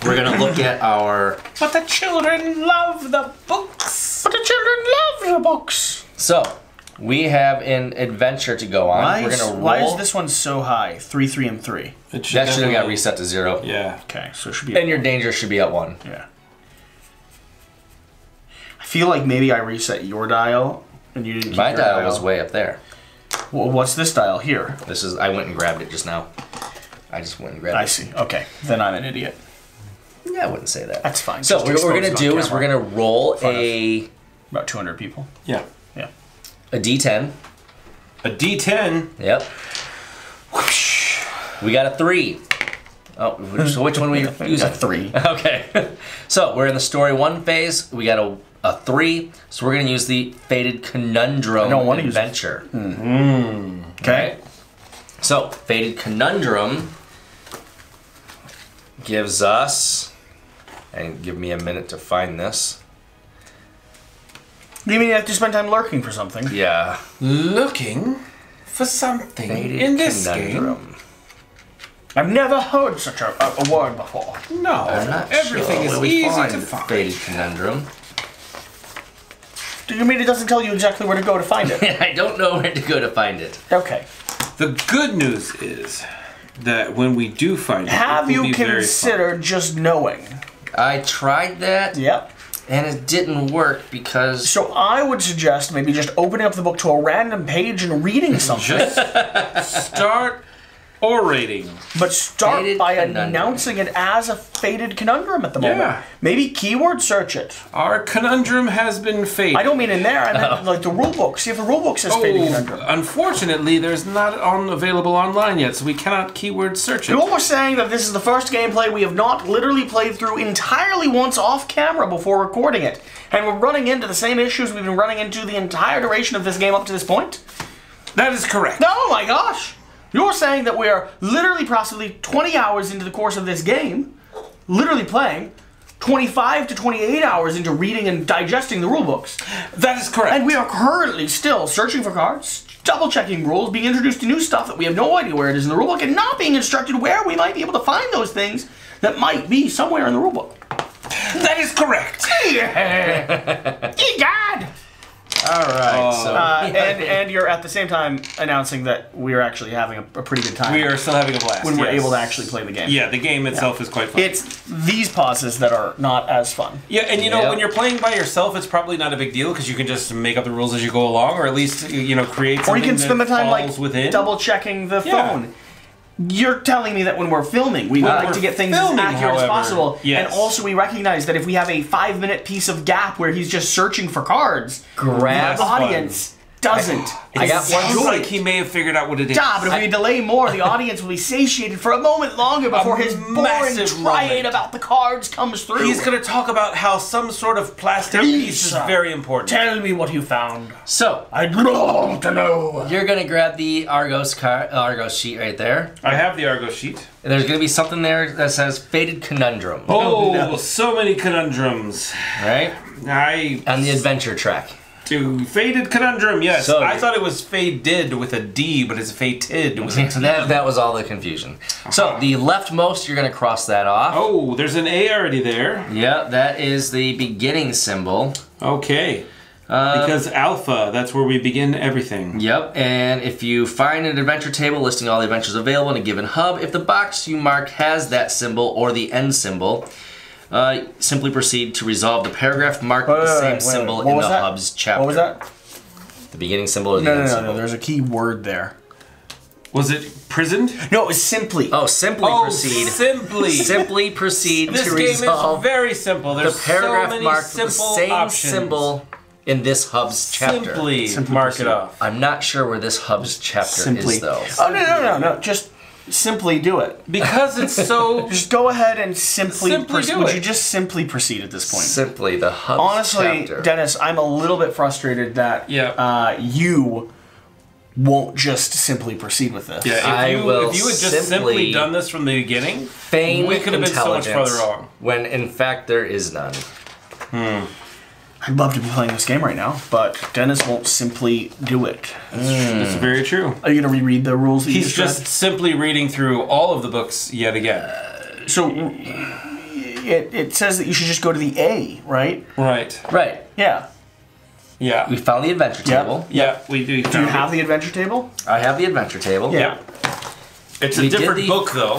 We're going to look at our... But the children love the books. But the children love the books. So, we have an adventure to go on. We're going to roll. Why is this one so high? 3, 3, and 3. That should have got reset to 0. Yeah. Okay, so it should be... And your danger should be at 1. Yeah. I feel like maybe I reset your dial, and you didn't keep My your dial was way up there. Well, what's this dial here? This is... I went and grabbed it just now. I just went and grabbed it. I see. Okay. Then I'm an idiot. Yeah, I wouldn't say that. That's fine. So what we're going to do is we're going to roll about 200 people. Yeah. Yeah. A D10. A D10? Yep. Whoosh. We got a 3. Oh, so which one we use? A 3. Okay. So we're in the story 1 phase. We got a 3. So we're going to use the Fated Conundrum Adventure. Okay. So, Fated Conundrum gives us, and give me a minute to find this. You mean you have to spend time lurking for something? Yeah. Looking for something in this game. I've never heard such a word before. No, everything is easy to find. Fated Conundrum. Do you mean it doesn't tell you exactly where to go to find it? I don't know where to go to find it. Okay. The good news is that when we do find it, have it will you be very considered just knowing? I tried that. Yep. And it didn't work because... So I would suggest maybe just opening up the book to a random page and reading something. Just start orating. But start Fated by Conundrum. announcing it as a Fated Conundrum at the moment. Yeah. Maybe keyword search it. Our conundrum has been fated. I don't mean in there, I meant like the rule book. See if the rule book says Fated Conundrum. Unfortunately, there's not available online yet, so we cannot keyword search it. You're saying that this is the first gameplay we have not literally played through entirely once off camera before recording it. And we're running into the same issues we've been running into the entire duration of this game up to this point? That is correct. Oh my gosh! You're saying that we are literally possibly 20 hours into the course of this game, literally playing, 25 to 28 hours into reading and digesting the rulebooks. That is correct. And we are currently still searching for cards, double-checking rules, being introduced to new stuff that we have no idea where it is in the rulebook, and not being instructed where we might be able to find those things that might be somewhere in the rulebook. That is correct. Yeah. God! Alright, And you're at the same time announcing that we're actually having a pretty good time. We are still having a blast. when we're yes. able to actually play the game. Yeah, the game itself is quite fun. It's these pauses that are not as fun. Yeah, and you know, Yep. when you're playing by yourself, it's probably not a big deal because you can just make up the rules as you go along, or at least, you know, create something Or you can spend the that time falls like within. double checking the Yeah. phone. You're telling me that when we're filming, we like we're to get things as filming, accurate as however, possible. yes. And also we recognize that if we have a 5-minute piece of gap where he's just searching for cards, Grab the audience doesn't. I got one. Sounds like he may have figured out what it is. Yeah, but if we delay more, the audience will be satiated for a moment longer before his boring massive tirade moment. about the cards comes through. He's going to talk about how some sort of plastic piece is Please, very important. Tell me what you found. So, I'd love to know. you're going to grab the Argos sheet right there. I have the Argo sheet. And there's going to be something there that says Fated Conundrum. Oh, no. so many conundrums. Right? On the adventure track. Fated Conundrum, yes. So- I thought it was Faded with a D, but it's Fated with a T. that was all the confusion. So, the leftmost, you're going to cross that off. Oh, there's an A already there. Yeah, that is the beginning symbol. Okay. Because Alpha, that's where we begin everything. Yep, and if you find an adventure table listing all the adventures available in a given hub, if the box you mark has that symbol or the end symbol, simply proceed to resolve the paragraph marked with the same symbol in the hub's chapter. What was that? The beginning symbol or the end symbol? No, there's a key word there. Was it prisoned? No, it was simply. Oh, simply proceed. Simply. Simply proceed This to game resolve is very simple. There's the paragraph so many marked with the simple same options. symbol in this hub's chapter. Simply mark it off. I'm not sure where this hub's chapter Simply. is, though. Oh, no. Just simply do it. Because it's so... Just go ahead and simply Simply proceed. do Would it. you just simply proceed at this point? Simply the hub's Honestly, chapter. Dennis, I'm a little bit frustrated that you won't just simply proceed with this. Yeah, if you had just simply done this from the beginning, feign we could have been so much intelligence farther along. when in fact there is none. I'd love to be playing this game right now, but Dennis won't simply do it. That's very true. Are you going to reread the rules that you He's just simply reading through all of the books yet again. read? So it says that you should just go to the A, right? Right. Right. Yeah. Yeah. We found the adventure Yep. table. Yeah, we do. Do you have the adventure table? I have the adventure table. Yeah. It's a We did different the book, though.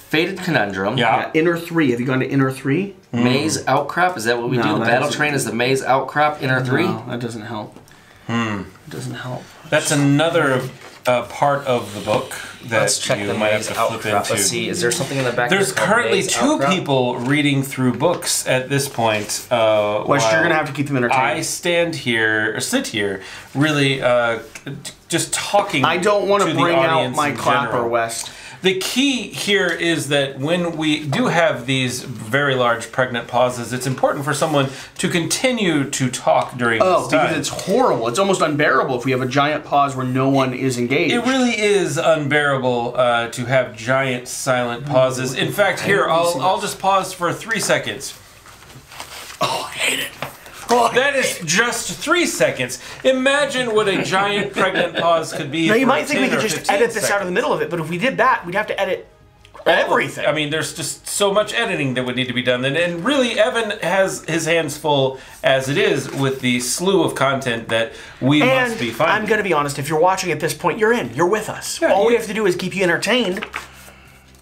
Fated Conundrum. Yeah. Inner 3. Have you gone to Inner 3? Maze Outcrop. Is that what we No, do? The that battle isn't- train is the Maze Outcrop. Inner 3. No, that doesn't help. It doesn't help. That's another part of the book that Let's check you the might Maze have to flip Outcrop. into. Let's see. Is there something in the back? There's called currently Maze 2 Outcrop? people reading through books at this point. Wes, you're while going to have to keep them entertained. I sit here, really just talking. I don't want to the bring out audience my in clapper, general. West. The key here is that when we do have these very large pregnant pauses, it's important for someone to continue to talk during this time. Because it's horrible. It's almost unbearable if we have a giant pause where no one is engaged. It really is unbearable to have giant silent pauses. In fact, here, I'll just pause for 3 seconds. Oh, I hate it. That is just 3 seconds. Imagine what a giant pregnant pause could be. Now, you for might think we 10 could or just 15 edit this seconds. out of the middle of it, but if we did that, we'd have to edit everything. I mean, there's just so much editing that would need to be done. And really, Evan has his hands full as it is with the slew of content that we must be finding. I'm going to be honest, if you're watching at this point, you're in. You're with us. Yeah, All we have to do is keep you entertained,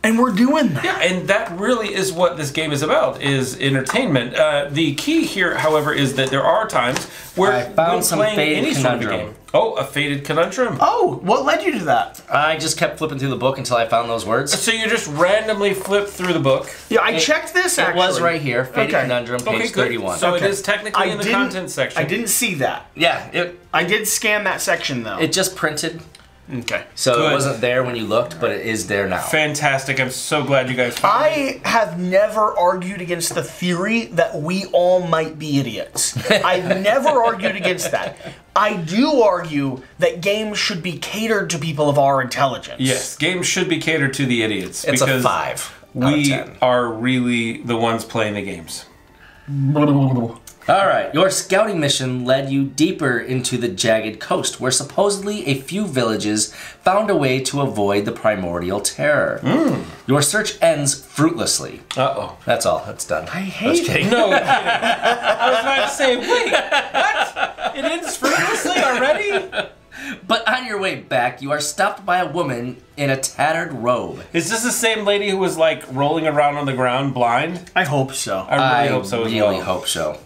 and we're doing that. Yeah, and that really is what this game is about, is entertainment. The key here, however, is that there are times where I found when some playing faded any sort of a conundrum. game. Oh, a faded conundrum. Oh, what led you to that? I just kept flipping through the book until I found those words. So you just randomly flip through the book. Yeah, I checked this, It actually. was right here, Faded Okay. Conundrum, page Okay, good. 31. So Okay. it is technically in the content section. I didn't see that. Yeah, I did scan that section, though. it just printed, okay. so Good. it wasn't there when you looked, but it is there now. Fantastic. I'm so glad you guys found it. I have never argued against the theory that we all might be idiots. I've never argued against that. I do argue that games should be catered to people of our intelligence. Yes, games should be catered to the idiots. It's because a 5 out of we 10. are really the ones playing the games. Alright, your scouting mission led you deeper into the jagged coast, where supposedly a few villages found a way to avoid the primordial terror. Your search ends fruitlessly. Uh-oh. That's all, that's done. I hate it. No, I was about to say, wait, what? It ends fruitlessly already? But on your way back, you are stopped by a woman in a tattered robe. Is this the same lady who was like rolling around on the ground blind? I hope so. I really hope so as well. really hope so.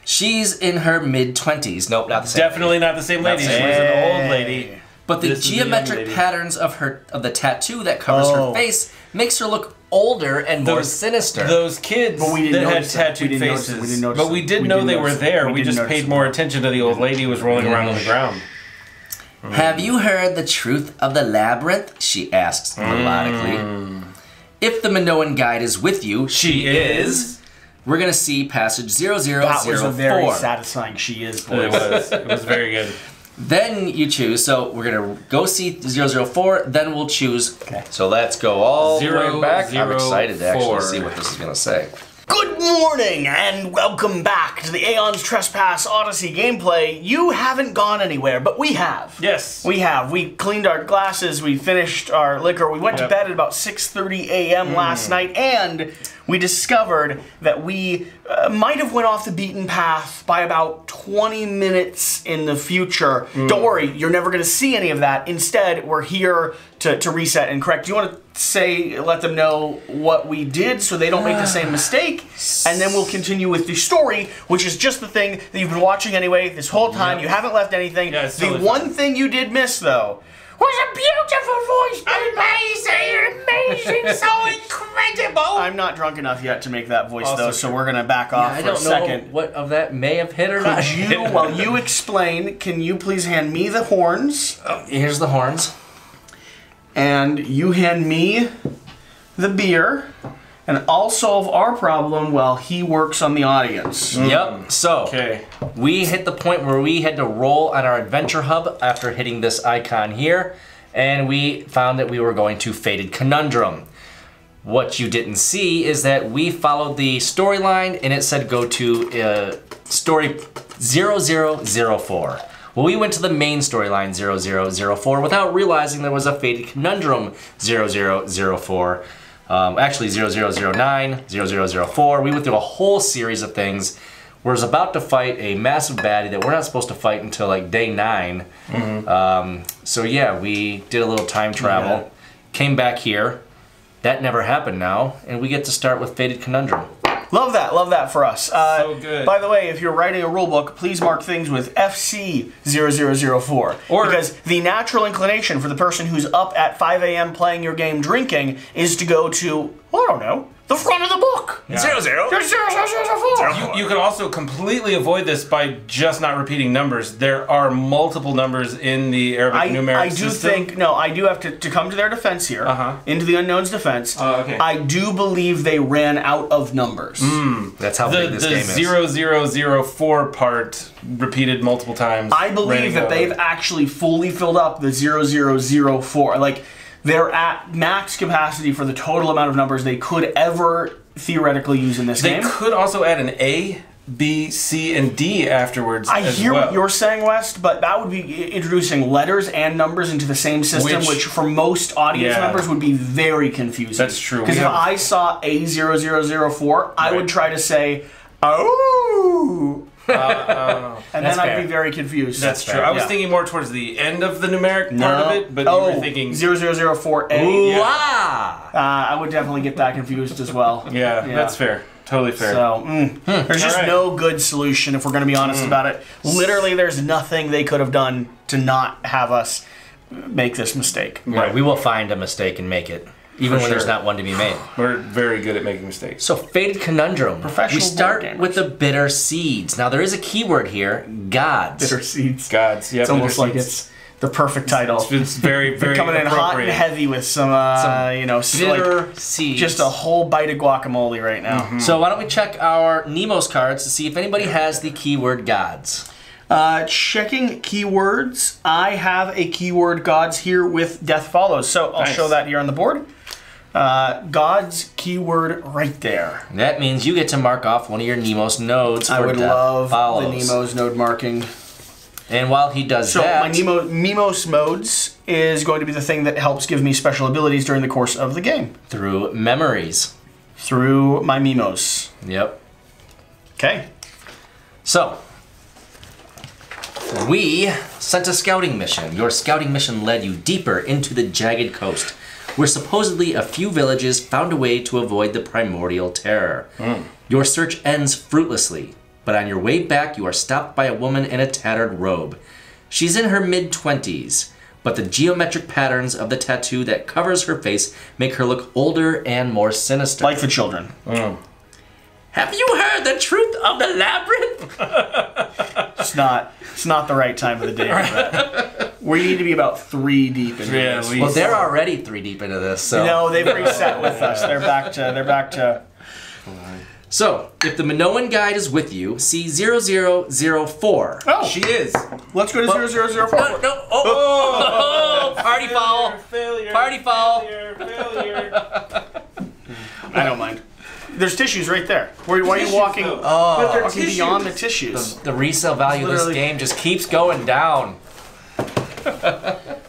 She's in her mid-20s. Nope, not the same. Definitely not the same lady. She was an old lady. But the This is the young geometric lady. patterns of the tattoo that covers her face makes her look older and more sinister. Those kids But we didn't that had notice that. tattooed We didn't notice faces. it. We didn't notice But we it. did We know didn't they were notice it. there. We We didn't just notice paid it. more attention to the old lady who was rolling around on the ground. Have you heard the truth of the labyrinth? She asks melodically. If the Minoan guide is with you, she is. We're going to see passage 0004. That was a very satisfying she is voice. It was very good. Then you choose. So we're going to go see 004, then we'll choose. Okay. So let's go all the way back. I'm excited to actually 004. see what this is going to say. Good morning and welcome back to the Aeon's Trespass Odyssey gameplay. You haven't gone anywhere, but we have. Yes. We have. We cleaned our glasses, we finished our liquor, we went to bed at about 6:30 a.m. last night, and we discovered that we might have went off the beaten path by about 20 minutes in the future. Don't worry, you're never going to see any of that. Instead, we're here to reset and correct. Do you want to let them know what we did so they don't make the same mistake? And then we'll continue with the story, which is just the thing that you've been watching anyway this whole time. You haven't left anything. Yeah, it's the totally one fine. thing you did miss, though, was a beautiful voice. Amazing, so incredible. I'm not drunk enough yet to make that voice, Also though, so true. we're going to back off I for a don't know second. what of that may have hit or not. Could you, while you explain, can you please hand me the horns? Here's the horns. And you hand me the beer, and I'll solve our problem while he works on the audience. Yep. So Okay. we hit the point where we had to roll on our adventure hub after hitting this icon here, and we found that we were going to Faded Conundrum. What you didn't see is that we followed the storyline, and it said go to story 0004. Well, we went to the main storyline 0004 without realizing there was a Faded Conundrum 0004. Actually 0009, 0004. We went through a whole series of things. We're about to fight a massive baddie that we're not supposed to fight until like day 9. So yeah, we did a little time travel, came back here. That never happened now, and we get to start with Faded Conundrum. Love that for us. So good. By the way, if you're writing a rulebook, please mark things with FC0004. Or- because the natural inclination for the person who's up at 5 a.m. playing your game drinking is to go to, well, I don't know, The front of the book. 00. 0004. You can also completely avoid this by just not repeating numbers. There are multiple numbers in the Arabic numeric I do system. think, no, I do have to come to their defense here, into the Unknown's defense. Okay. I do believe they ran out of numbers. That's how big this the game is. 0004 part repeated multiple times. I believe that they've actually fully filled up the 0004. Like, they're at max capacity for the total amount of numbers they could ever theoretically use in this They game. could also add an A, B, C, and D afterwards. I as hear well. what you're saying, West, but that would be introducing letters and numbers into the same system, which for most audience Yeah. members would be very confusing. That's true. Because if I saw A0004, I would try to say, oh. And then I'd be very confused. That's true. I was thinking more towards the end of the numeric part of it, but you were thinking 0004A. Ooh, Yeah. ah. I would definitely get that confused as well. Yeah, that's fair. Totally fair. So, there's just no good solution if we're going to be honest about it. Literally, there's nothing they could have done to not have us make this mistake. Right, we will find a mistake and make it, even when there's not one to be made. We're very good at making mistakes. So, Fated Conundrum. Professional we start board gamers. with the bitter seeds. Now, there is a keyword here, gods. Bitter seeds. Gods, yeah. It's almost like it's the perfect title. It's very, very Coming in hot and heavy with some Bitter seeds. just a whole bite of guacamole right now. So, why don't we check our Nemos cards to see if anybody has the keyword gods. Checking keywords. I have a keyword gods here with Death Follows. So I'll show that here on the board. Gods keyword right there. That means you get to mark off one of your Nemos nodes for I would Death love Follows. the Nemo's node marking. And while he does So that... my Memos modes is going to be the thing that helps give me special abilities during the course of the game. Through memories. Through my Memos. Yep. Okay. So, we sent a scouting mission. Your scouting mission led you deeper into the jagged coast, where supposedly a few villages found a way to avoid the primordial terror. Your search ends fruitlessly, but on your way back you are stopped by a woman in a tattered robe. She's in her mid-20s, but the geometric patterns of the tattoo that covers her face make her look older and more sinister. Like the children. Have you heard the truth of the labyrinth? It's not the right time of the day for that. We need to be about 3 deep into Yeah, this. at least. Well, they're already 3 deep into this, so... No, they've reset with us. They're back to. So, if the Minoan guide is with you, see 0004. Oh, She is. let's go to 0004. No, oh, party foul. Failure. Party foul. Failure. I don't mind. There's tissues right there. Why are you walking? Walking beyond the tissues. The resale value of this Literally. game just keeps going down.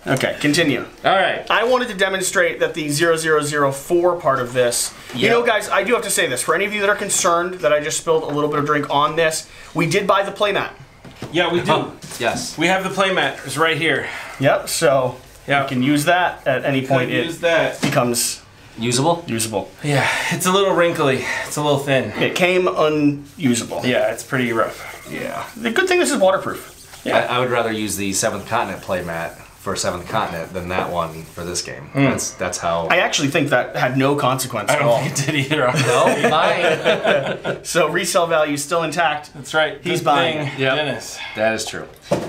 Okay, continue. All right. I wanted to demonstrate that the 0004 part of this. You Yeah. know, guys, I do have to say this. For any of you that are concerned that I just spilled a little bit of drink on this, we did buy the playmat. Yeah, we do. Yes. We have the playmat. It's right here. Yep. So Yeah. you can use that at any point. Use It that. becomes Usable? usable. Yeah, it's a little wrinkly. It's a little thin. It came unusable. Yeah, it's pretty rough. Yeah. The good thing this is waterproof. I would rather use the 7th Continent playmat for 7th Continent than that one for this game. That's how... I actually think that had no consequence I at don't all. think it did either. No, mine. So resale value is still intact. That's right. He's Good buying thing, Yep. Dennis That is true.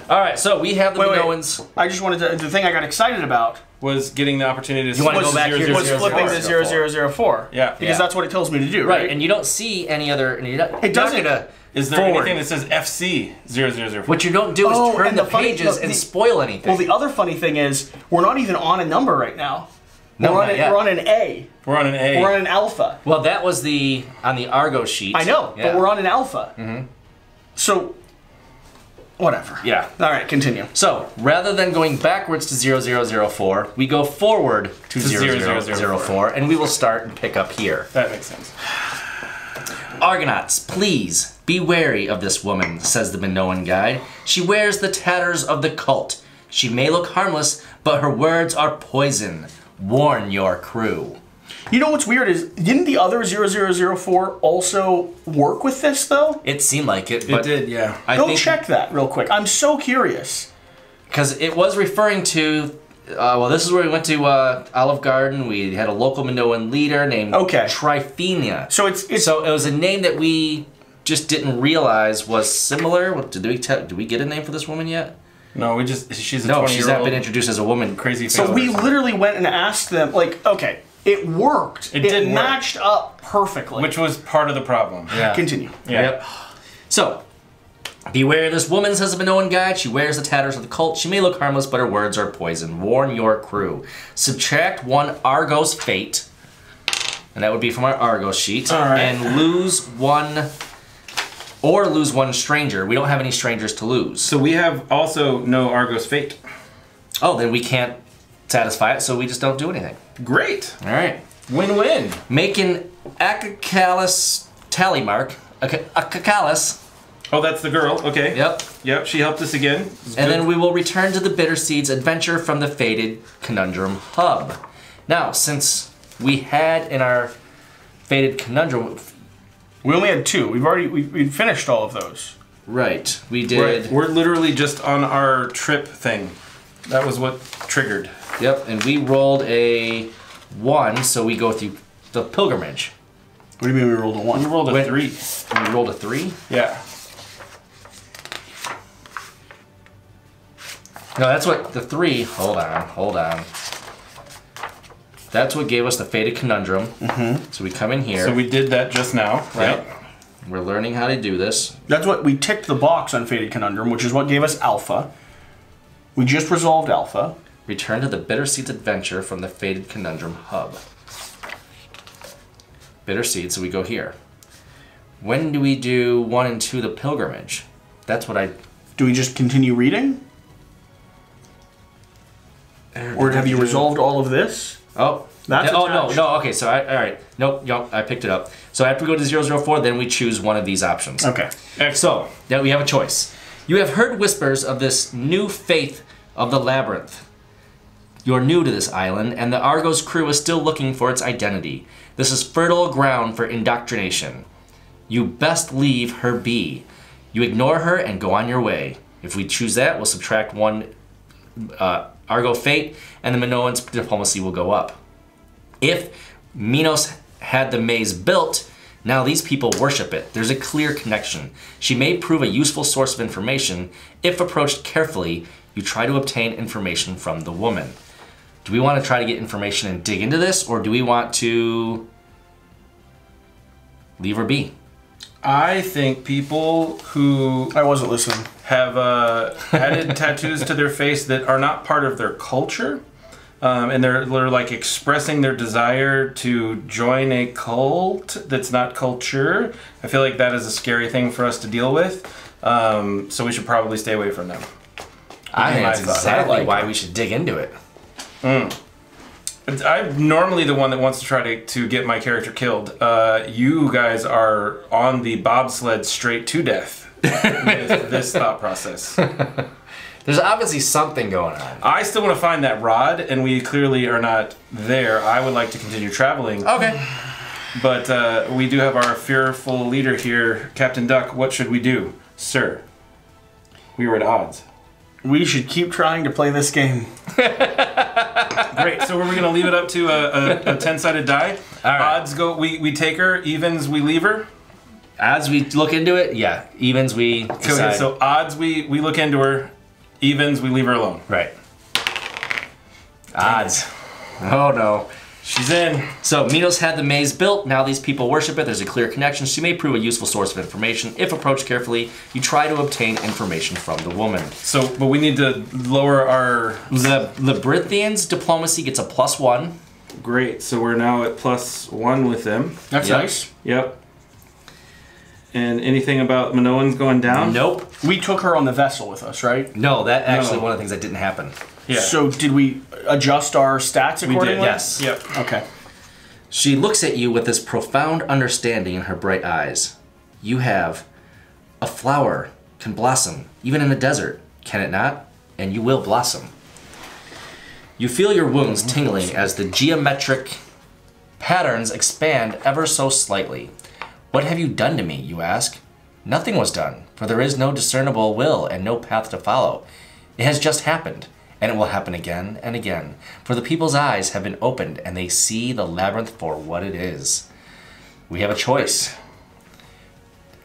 All right, so we have the Wait. Minoans. I just wanted to. The thing I got excited about was getting the opportunity to You wanna was, go back here to was flipping the 0004. 0004. Yeah. Because Yeah. that's what it tells me to do, right? Right, and you don't see any other... And you're not, It doesn't. You're not gonna Is there forward. anything that says FC 0004? What you don't do is Oh, turn and the the funny- pages no, and the- spoil anything. Well, the other funny thing is, we're not even on a number right now. No, we're, on not yet. we're on an A. We're on an A. We're on an alpha. Well, that was on the Argo sheet. I know, Yeah. but we're on an alpha. So, whatever. Yeah. All right, continue. So, rather than going backwards to 0004, we go forward to 0004, and we will start and pick up here. That makes sense. Argonauts, please, be wary of this woman, says the Minoan guide. She wears the tatters of the cult. She may look harmless, but her words are poison. Warn your crew. You know what's weird is, didn't the other 0004 also work with this, though? It seemed like it, but It did, yeah. I Go think check that real quick. I'm so curious. because it was referring to Well, this is where we went to Olive Garden. We had a local Minoan leader named Tryphenia. So it's so it was a name that we just didn't realize was similar. What, did we get a name for this woman yet? No, she's a 20-year-old. No, she's not been introduced as a woman. Crazy. So we literally went and asked them, like, okay, it worked. It did matched up perfectly. Which was part of the problem. Yeah. Continue. Yeah. Yep. So, beware this woman, says the Minoan guide. She wears the tatters of the cult. She may look harmless, but her words are poison. Warn your crew. Subtract 1 Argos fate, and that would be from our Argos sheet. All right. And lose 1 stranger. We don't have any strangers to lose. So we have also no Argos fate. Oh, then we can't satisfy it, so we just don't do anything. Great. All right. Win-win. Make an Acacalus tally mark. Acacalus. Oh, that's the girl. Okay. Yep. Yep, she helped us again. And then we will return to the Bitter Seeds adventure from the Fated Conundrum Hub. Now, since we had in our Fated Conundrum... We only had 2. We finished all of those. Right, we did... Right. We're literally just on our trip thing. That was what triggered. Yep, and we rolled a 1, so we go through the pilgrimage. What do you mean we rolled a 1? We rolled a 3. We rolled a 3? Yeah. No, that's what the 3... Hold on. That's what gave us the Fated Conundrum. Mm-hmm. So we come in here. So we did that just now, right? Yep. We're learning how to do this. That's what we ticked the box on Fated Conundrum, which is what gave us Alpha. We just resolved Alpha. Return to the Bitter Seeds adventure from the Fated Conundrum Hub. Bitter Seeds, so we go here. When do we do 1 and 2 the pilgrimage? That's what I... Do we just continue reading? Or have you resolved all of this? Oh. That's no, attached. okay, so all right. Nope, I picked it up. So after we go to 004, then we choose one of these options. Okay. So, now we have a choice. You have heard whispers of this new faith of the labyrinth. You're new to this island, and the Argos crew is still looking for its identity. This is fertile ground for indoctrination. You best leave her be. You ignore her and go on your way. If we choose that, we'll subtract 1 Argo fate, and the Minoan's diplomacy will go up. If Minos had the maze built, now these people worship it. There's a clear connection. She may prove a useful source of information. If approached carefully, you try to obtain information from the woman. Do we want to try to get information and dig into this, or do we want to leave her be? I think people who I wasn't listening. have added tattoos to their face that are not part of their culture, and they're like expressing their desire to join a cult that's not culture. I feel like that is a scary thing for us to deal with, so we should probably stay away from them. I think that's exactly like why we should dig into it. I'm normally the one that wants to try to get my character killed. You guys are on the bobsled straight to death with this thought process. There's obviously something going on. I still want to find that rod, and we clearly are not there. I would like to continue traveling. Okay. But we do have our fearful leader here, Captain Duck. What should we do, sir? We were at odds. We should keep trying to play this game. Great. So are we going to leave it up to a 10-sided die? All right. Odds go. We take her. Evens we leave her. As we look into it, yeah. Evens we decide. Okay. So odds we look into her. Evens we leave her alone. Right. Odds. Oh no. She's in. So Minos had the maze built. Now these people worship it. There's a clear connection. She may prove a useful source of information. If approached carefully, you try to obtain information from the woman. So, but we need to lower our... The Labyrinthian's diplomacy gets a +1. Great. So we're now at +1 with them. That's Yep. nice. Yep. And anything about Minoans going down? Nope. We took her on the vessel with us, right? No, that actually No. one of the things that didn't happen. Yeah. So did we adjust our stats we accordingly? did. Yes. Yep. Okay. She looks at you with this profound understanding in her bright eyes. You have a flower can blossom, even in the desert, can it not? And you will blossom. You feel your wounds tingling as the geometric patterns expand ever so slightly. What have you done to me, you ask? Nothing was done, for there is no discernible will and no path to follow. It has just happened, And it will happen again and again. For the people's eyes have been opened, and they see the labyrinth for what it is. We have a choice.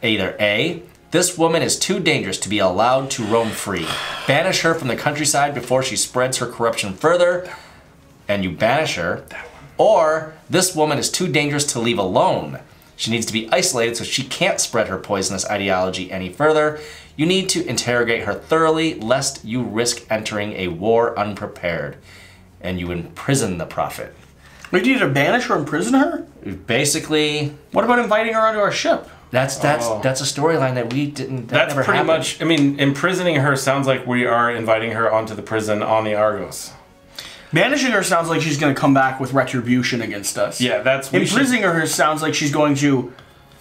Either A, this woman is too dangerous to be allowed to roam free. Banish her from the countryside before she spreads her corruption further, and you banish her. Or, this woman is too dangerous to leave alone. She needs to be isolated so she can't spread her poisonous ideology any further. You need to interrogate her thoroughly, lest you risk entering a war unprepared. And you imprison the prophet. We need to banish or imprison her? Basically... What about inviting her onto our ship? That's a storyline that we didn't... That's pretty happened. much... I mean, imprisoning her sounds like we are inviting her onto the prison on the Argos. Banishing her sounds like she's going to come back with retribution against us. Yeah, that's... Imprisoning her sounds like she's going to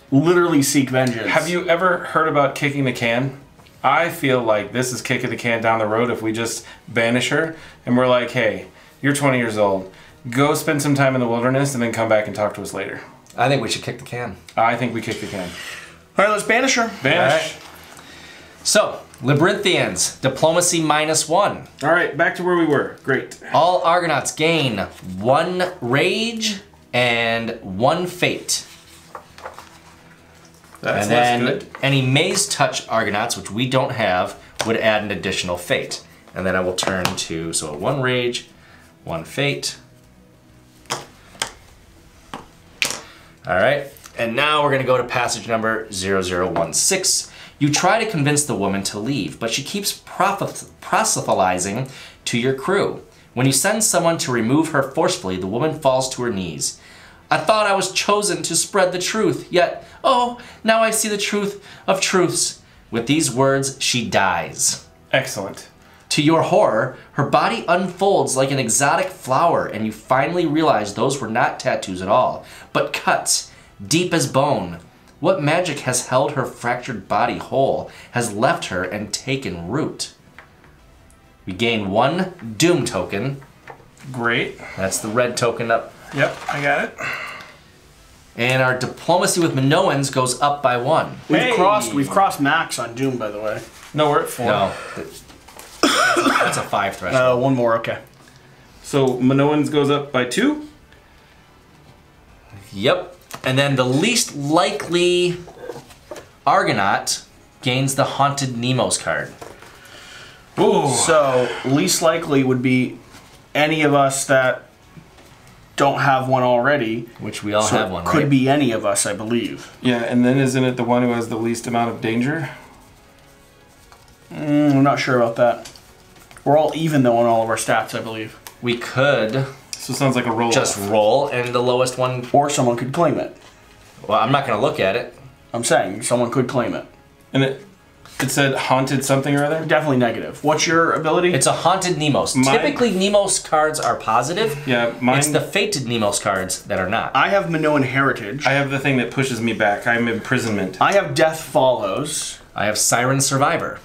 literally seek vengeance. Have you ever heard about kicking the can? I feel like this is kicking the can down the road if we just banish her and we're like, hey, you're 20 years old. Go spend some time in the wilderness and then come back and talk to us later. I think we should kick the can. I think we kick the can. All right, let's banish her. Banish. So, Labyrinthians, diplomacy -1. All right, back to where we were. Great. All Argonauts gain 1 rage and 1 fate. That's and then good. any maze touch Argonauts, which we don't have, would add an additional fate. And then I will turn to, so 1 rage, 1 fate. All right, and now we're gonna go to passage number 0016. You try to convince the woman to leave, but she keeps proselytizing to your crew. When you send someone to remove her forcefully, the woman falls to her knees. I thought I was chosen to spread the truth, yet, oh, now I see the truth of truths. With these words, she dies. Excellent. To your horror, her body unfolds like an exotic flower, and you finally realize those were not tattoos at all, but cuts, deep as bone. What magic has held her fractured body whole, has left her and taken root? We gain 1 doom token. Great. That's the red token up. Yep, I got it. And our diplomacy with Minoans goes up by 1. We've crossed max on Doom, by the way. No, we're at 4. No, that's a 5 threshold. 1 more, okay. So Minoans goes up by 2. Yep. And then the least likely Argonaut gains the Haunted Nemos card. Ooh. So, least likely would be any of us that don't have one already. Which we all So have one, it could right? be any of us, I believe. Yeah, and then isn't it the one who has the least amount of danger? I'm not sure about that. We're all even, though, on all of our stats, I believe. We could So it sounds like a roll. just roll, and the lowest one... Or someone could claim it. Well, I'm not going to look at it. I'm saying, someone could claim it. And it said haunted something or other? Definitely negative. What's your ability? It's a Haunted Nemos. Typically, Nemos cards are positive. Yeah, mine... It's the Fated Nemos cards that are not. I have Minoan Heritage. I have the thing that pushes me back. I'm imprisonment. I have Death Follows. I have Siren Survivor.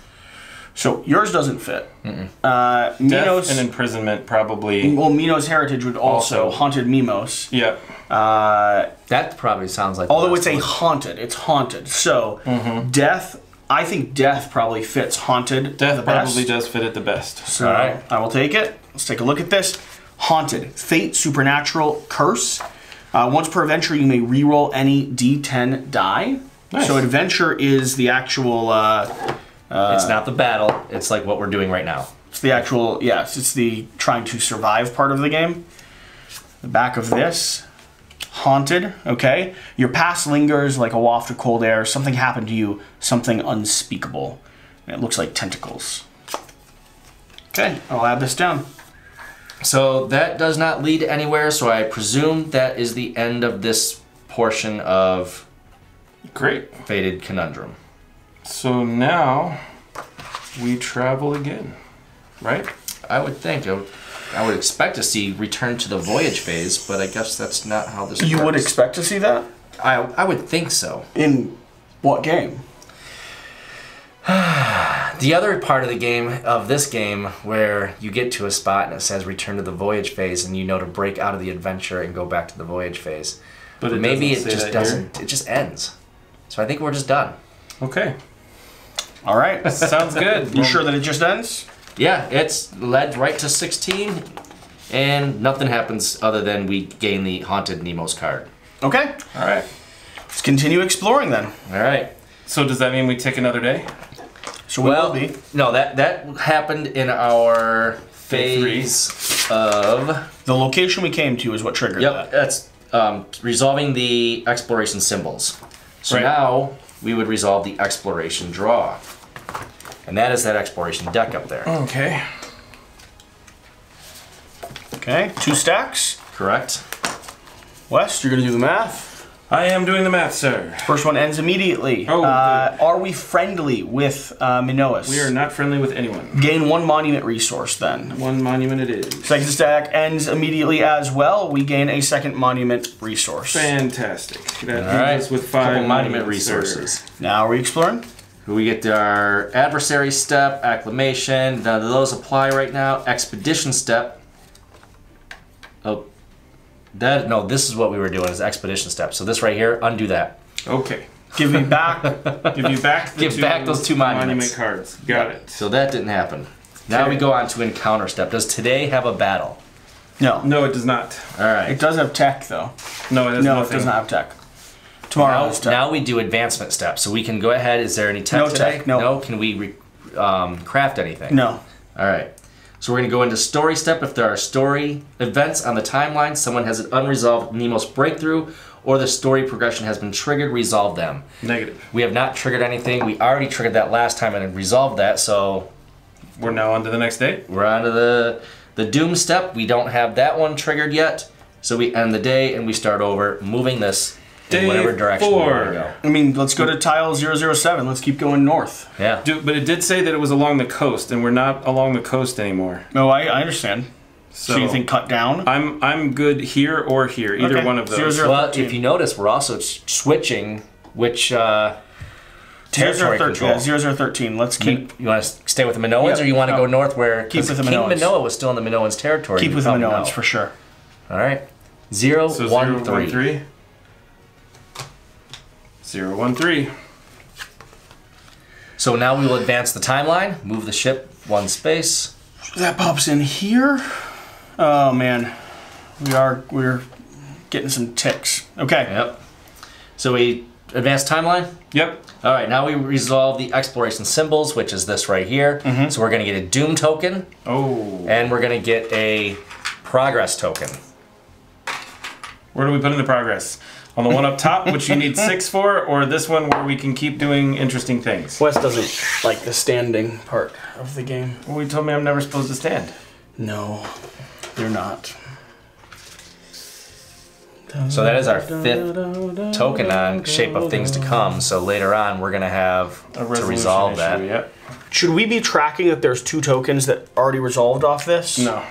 So yours doesn't fit. Death Minos and imprisonment probably. Well, Minos Heritage would also Haunted Mimos. Yep. That probably sounds like... the Although last it's one. haunted. It's haunted. So Death, I think Death probably fits Haunted. Death the probably best. does fit it the best. So Alright. I will take it. Let's take a look at this. Haunted. Fate, Supernatural, Curse. Once per adventure, you may reroll any D10 die. Nice. So adventure is the actual... it's not the battle. It's like what we're doing right now. It's the actual, yes, it's the trying to survive part of the game. The back of this, haunted, okay? Your past lingers like a waft of cold air. Something happened to you, something unspeakable. And it looks like tentacles. Okay, I'll add this down. So that does not lead anywhere, so I presume that is the end of this portion of Great. Fated Conundrum. So now we travel again, right? I would think. I would expect to see return to the voyage phase, but I guess that's not how this works. You would expect to see that? I would think so. In what game? The other part of the game, of this game, where you get to a spot and it says return to the voyage phase, and you know to break out of the adventure and go back to the voyage phase. But it maybe doesn't it say just that doesn't. It just ends. So I think we're just done. Okay. All right. Sounds good. You sure that it just ends? yeah, it's led right to 16, and nothing happens other than we gain the Haunted Nemo's card. Okay. All right. Let's continue exploring then. All right. So does that mean we take another day? So we will be. No, that happened in our phase of... The location we came to is what triggered that. That's resolving the exploration symbols. So now we would resolve the exploration draw. And that is that exploration deck up there. Okay. Okay, 2 stacks. Correct. Wes, you're going to do the math. I am doing the math, sir. First one ends immediately. Oh, are we friendly with Minoas? We are not friendly with anyone. Gain 1 monument resource then. 1 monument it is. Second stack ends immediately as well. We gain a 2nd monument resource. Fantastic. That leaves us with 5 couple monument monuments, resources. Now are we exploring? We get our adversary step, acclamation. None of those apply right now. Expedition step. Oh, no. This is what we were doing. Is expedition step. So this right here, undo that. Okay. Give me back. Give you back. Give back those 2 monuments. Monument cards. Got it. So that didn't happen. Now we go on to encounter step. Does today have a battle? No. No, it does not. All right. It does have tech though. No, it has No, nothing. it does not have tech. Tomorrow has tech. Now we do advancement step. So we can go ahead. Is there any tech No today? tech, no. No. Can we craft anything? No. All right. So we're going to go into story step. If there are story events on the timeline, someone has an unresolved Nemo's breakthrough, or the story progression has been triggered, resolve them. Negative. We have not triggered anything. We already triggered that last time and resolved that, so We're now on to the next day. we're on to the doom step. We don't have that one triggered yet, so we end the day and we start over, moving this in Day whatever direction we 4. want to go. I mean, let's go to tile 007. Let's keep going north. Yeah. But it did say that it was along the coast, and we're not along the coast anymore. No, I understand. So, So you think cut down? I'm good here or here, either Okay. one of those. 0, Well, 13. if you notice, we're also switching which territory 0, control. Yeah, 0, 0, 13. Let's keep You want to stay with the Minoans, Yep. or you want to No. go north where... Keep 'cause with the King Minoans. Minoa was still in the Minoans' territory. keep you with the probably Minoans know. for sure. All right. 0, So 1, 0, 1, 3. 0, 1, 3. So now we will advance the timeline, move the ship 1 space. That pops in here. Oh man, we're getting some ticks. Okay. Yep. So we advance timeline. Yep. All right, now we resolve the exploration symbols, which is this right here. So we're going to get a Doom token, Oh. and we're going to get a Progress token. Where do we put in the progress? On the one up top, which you need 6 for, or this one where we can keep doing interesting things? Wes doesn't like the standing part of the game. Well, you told me I'm never supposed to stand. No, you're not. So that is our 5th token on Shape of Things to Come. So later on, we're going to have A to resolution resolve issue, that. Yep. Should we be tracking that there's 2 tokens that already resolved off this? No.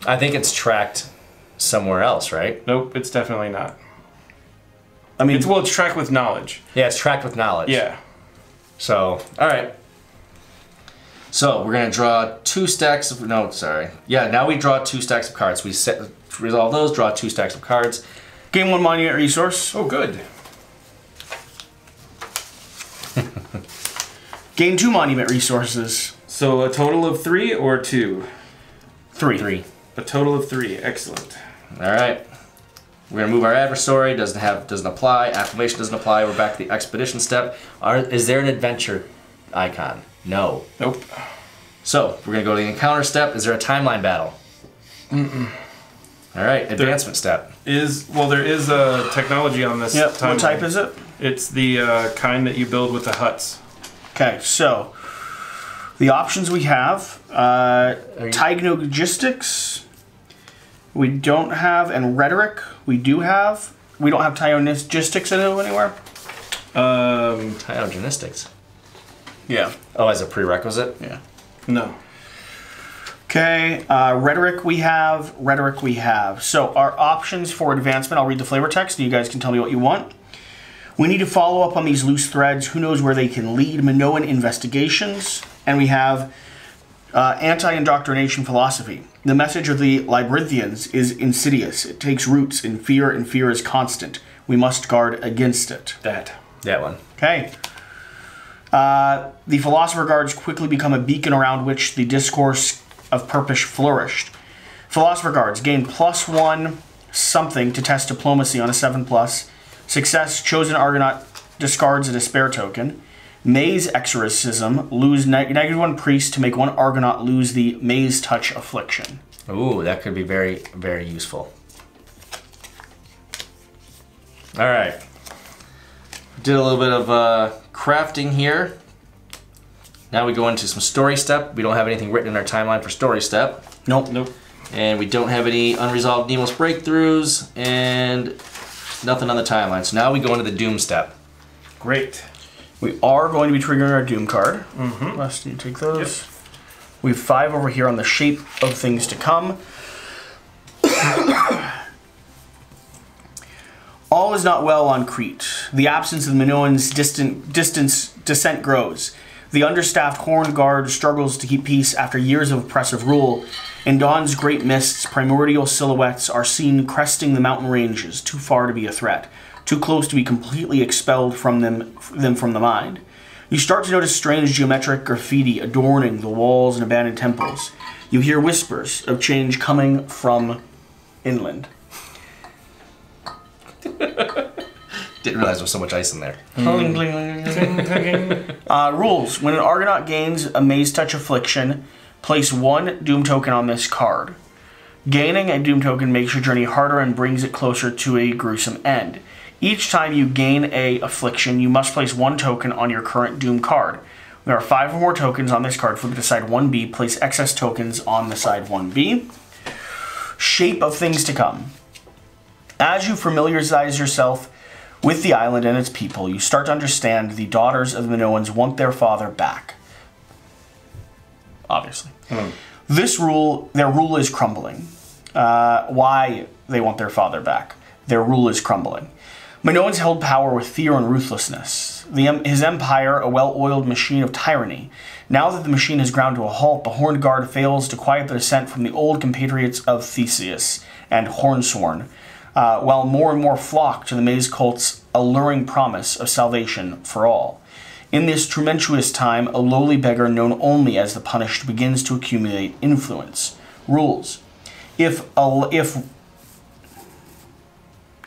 I think it's tracked somewhere else, right? Nope, it's definitely not. I mean, It's tracked with knowledge. Yeah, it's tracked with knowledge. Yeah. So, all right. So we're going to draw 2 stacks of... No, sorry. Yeah, now we draw 2 stacks of cards. We resolve those, draw 2 stacks of cards. gain 1 monument resource. Oh, good. Gain 2 monument resources. So a total of 3 or 2? 3. A total of 3. Excellent. All right. We're going to move our adversary. Doesn't apply. Acclamation doesn't apply. We're back to the expedition step. Is there an adventure icon? No. Nope. So we're going to go to the encounter step. Is there a timeline battle? Mm-mm. All right. Advancement step. There is a technology on this. Yep. timeline. What type is it? It's the kind that you build with the huts. Okay, so the options we have: Tygonogistics. We don't have, and rhetoric. We do have. We don't have Tygonogistics anywhere. Tyogenistics. Yeah. Oh, as a prerequisite? Yeah. No. Okay, rhetoric we have. Rhetoric we have. So our options for advancement. I'll read the flavor text, and you guys can tell me what you want. We need to follow up on these loose threads. Who knows where they can lead? Minoan investigations. And we have anti-indoctrination philosophy. The message of the Labyrinthians is insidious. It takes roots in fear, and fear is constant. We must guard against it. That. That one. Okay. The philosopher guards quickly become a beacon around which the discourse of purpose flourished. Philosopher guards gain +1 something to test diplomacy on a 7+. Success, chosen Argonaut discards a despair token. Maze exorcism, lose -1 priest to make one Argonaut lose the maze touch affliction. Ooh, that could be very, very useful. All right. Did a little bit of crafting here. Now we go into some story step. We don't have anything written in our timeline for story step. Nope. And we don't have any unresolved Demos breakthroughs and nothing on the timeline. So now we go into the Doom step. Great. We are going to be triggering our Doom card. Last, you take those. Yep. We have 5 over here on the shape of things to come. All is not well on Crete. The absence of the Minoans' descent grows. The understaffed Horned Guard struggles to keep peace after years of oppressive rule. In dawn's great mists, primordial silhouettes are seen cresting the mountain ranges, too far to be a threat, too close to be completely expelled from them from the mind. You start to notice strange geometric graffiti adorning the walls and abandoned temples. You hear whispers of change coming from inland. Didn't realize there was so much ice in there. Rules. When an Argonaut gains a Maze Touch Affliction, place 1 Doom token on this card. Gaining a Doom token makes your journey harder and brings it closer to a gruesome end. Each time you gain a affliction, you must place 1 token on your current Doom card. There are 5 or more tokens on this card. Flip it to side 1B. Place excess tokens on the side 1B. Shape of things to come. As you familiarize yourself with the island and its people, you start to understand the daughters of the Minoans want their father back. Obviously. Their rule is crumbling. Why they want their father back? Their rule is crumbling. Minoans held power with fear and ruthlessness. His empire, a well-oiled machine of tyranny. Now that the machine has ground to a halt, the Horned Guard fails to quiet the descent from the old compatriots of Theseus and Hornsworn, while more and more flock to the Maze Cult's alluring promise of salvation for all. In this tumultuous time, a lowly beggar known only as the Punished begins to accumulate influence. Rules. If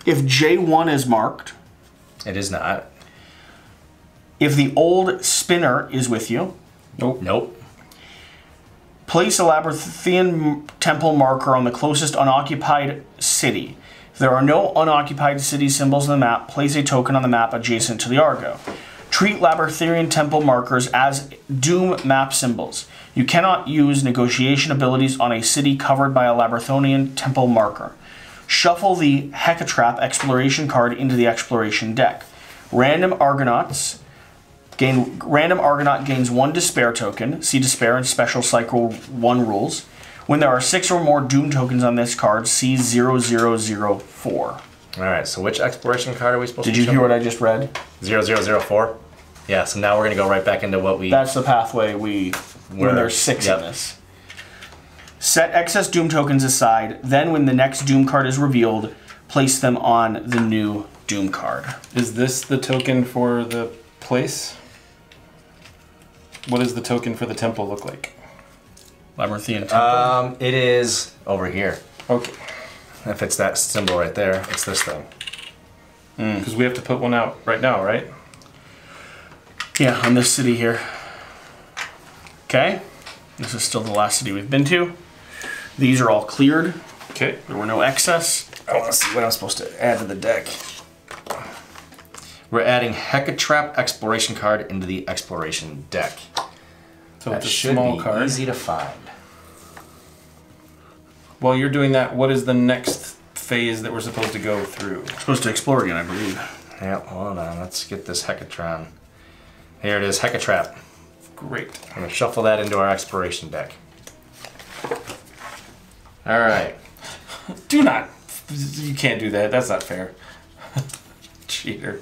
J1 is marked... It is not. If the old spinner is with you... Nope. Place a labyrinthian temple marker on the closest unoccupied city. If there are no unoccupied city symbols on the map, place a token on the map adjacent to the Argo. Treat labyrinthian temple markers as Doom map symbols. You cannot use negotiation abilities on a city covered by a labyrinthian temple marker. Shuffle the Hecatrap exploration card into the exploration deck. Random Argonaut gains 1 despair token. See despair in Special Cycle 1 rules. When there are 6 or more Doom tokens on this card, see 0004. Alright, so which exploration card are we supposed to Did you hear what I just read? 0004? Yeah, so now we're going to go right back into what we... That's the pathway when there's 6 in this. Set excess Doom tokens aside, then when the next Doom card is revealed, place them on the new Doom card. Is this the token for the place? What does the token for the temple look like? Labyrinthian temple? It is over here. Okay. If it's that symbol right there, it's this thing. Because we have to put one out right now, right? Yeah, on this city here. Okay. This is still the last city we've been to. These are all cleared. Okay. There were no excess. I want to see what I'm supposed to add to the deck. We're adding Hecatrap exploration card into the exploration deck. So That it's a should small be card. easy to find. While you're doing that, what is the next phase that we're supposed to go through? We're supposed to explore again, I believe. Yeah, hold on. Let's get this Hecatron. Here it is, Hecatrap. Great. I'm going to shuffle that into our exploration deck. Alright. Do not. You can't do that. That's not fair. Cheater.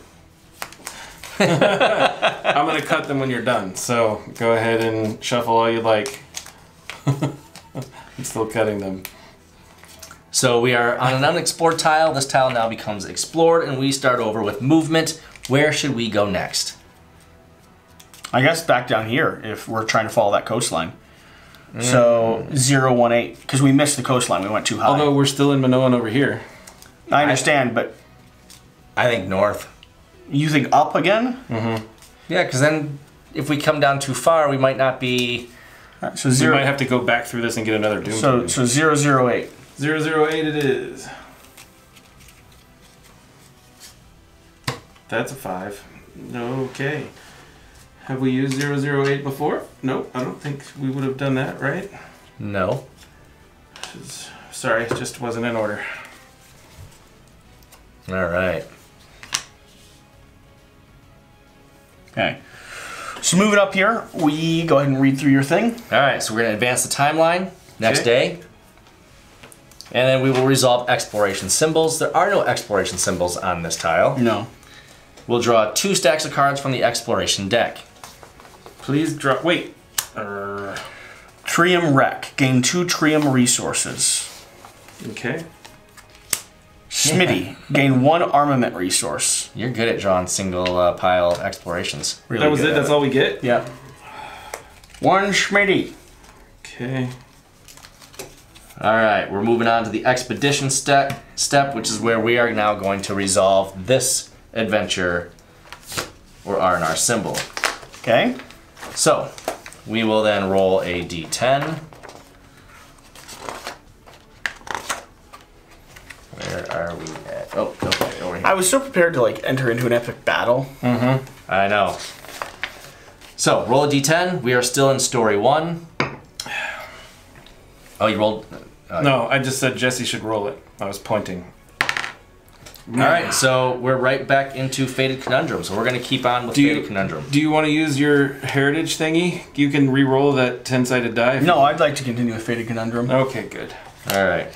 I'm going to cut them when you're done. So go ahead and shuffle all you like. I'm still cutting them. So we are on an unexplored tile. This tile now becomes explored, and we start over with movement. Where should we go next? I guess back down here if we're trying to follow that coastline. So 018, because we missed the coastline. We went too high. Although we're still in Minoan over here. I understand, but I think north. you think up again? Mm-hmm. Yeah, because then if we come down too far, we might not be... Right, so We might have to go back through this and get another Doom. So 008. 008 it is. That's a 5. Okay. Have we used 008 before? Nope, I don't think we would have done that, right? No. Sorry, it just wasn't in order. All right. Okay. So moving up here, we go ahead and read through your thing. All right, so we're going to advance the timeline next day. And then we will resolve exploration symbols. There are no exploration symbols on this tile. No. We'll draw 2 stacks of cards from the exploration deck. Please draw. Wait. Trium Wreck. Gain 2 Trium resources. Okay. Smitty. Gain 1 armament resource. You're good at drawing single pile explorations. Really That was good it? at That's all we get? Yep. 1 Smitty. Okay. All right, we're moving on to the expedition step, which is where we are now going to resolve this adventure or R&R symbol. Okay. So, we will then roll a d10. Where are we at? Oh, okay, over here. I was so prepared to like enter into an epic battle. Mm-hmm. I know. So, roll a d10. We are still in story 1. Oh, you rolled... No, I just said Jesse should roll it. I was pointing. Alright, so we're right back into Fated Conundrum. So we're going to keep on with Fated Conundrum. Do you want to use your heritage thingy? You can re-roll that 10-sided die. No, I'd like to continue with Fated Conundrum. Okay, good. Alright.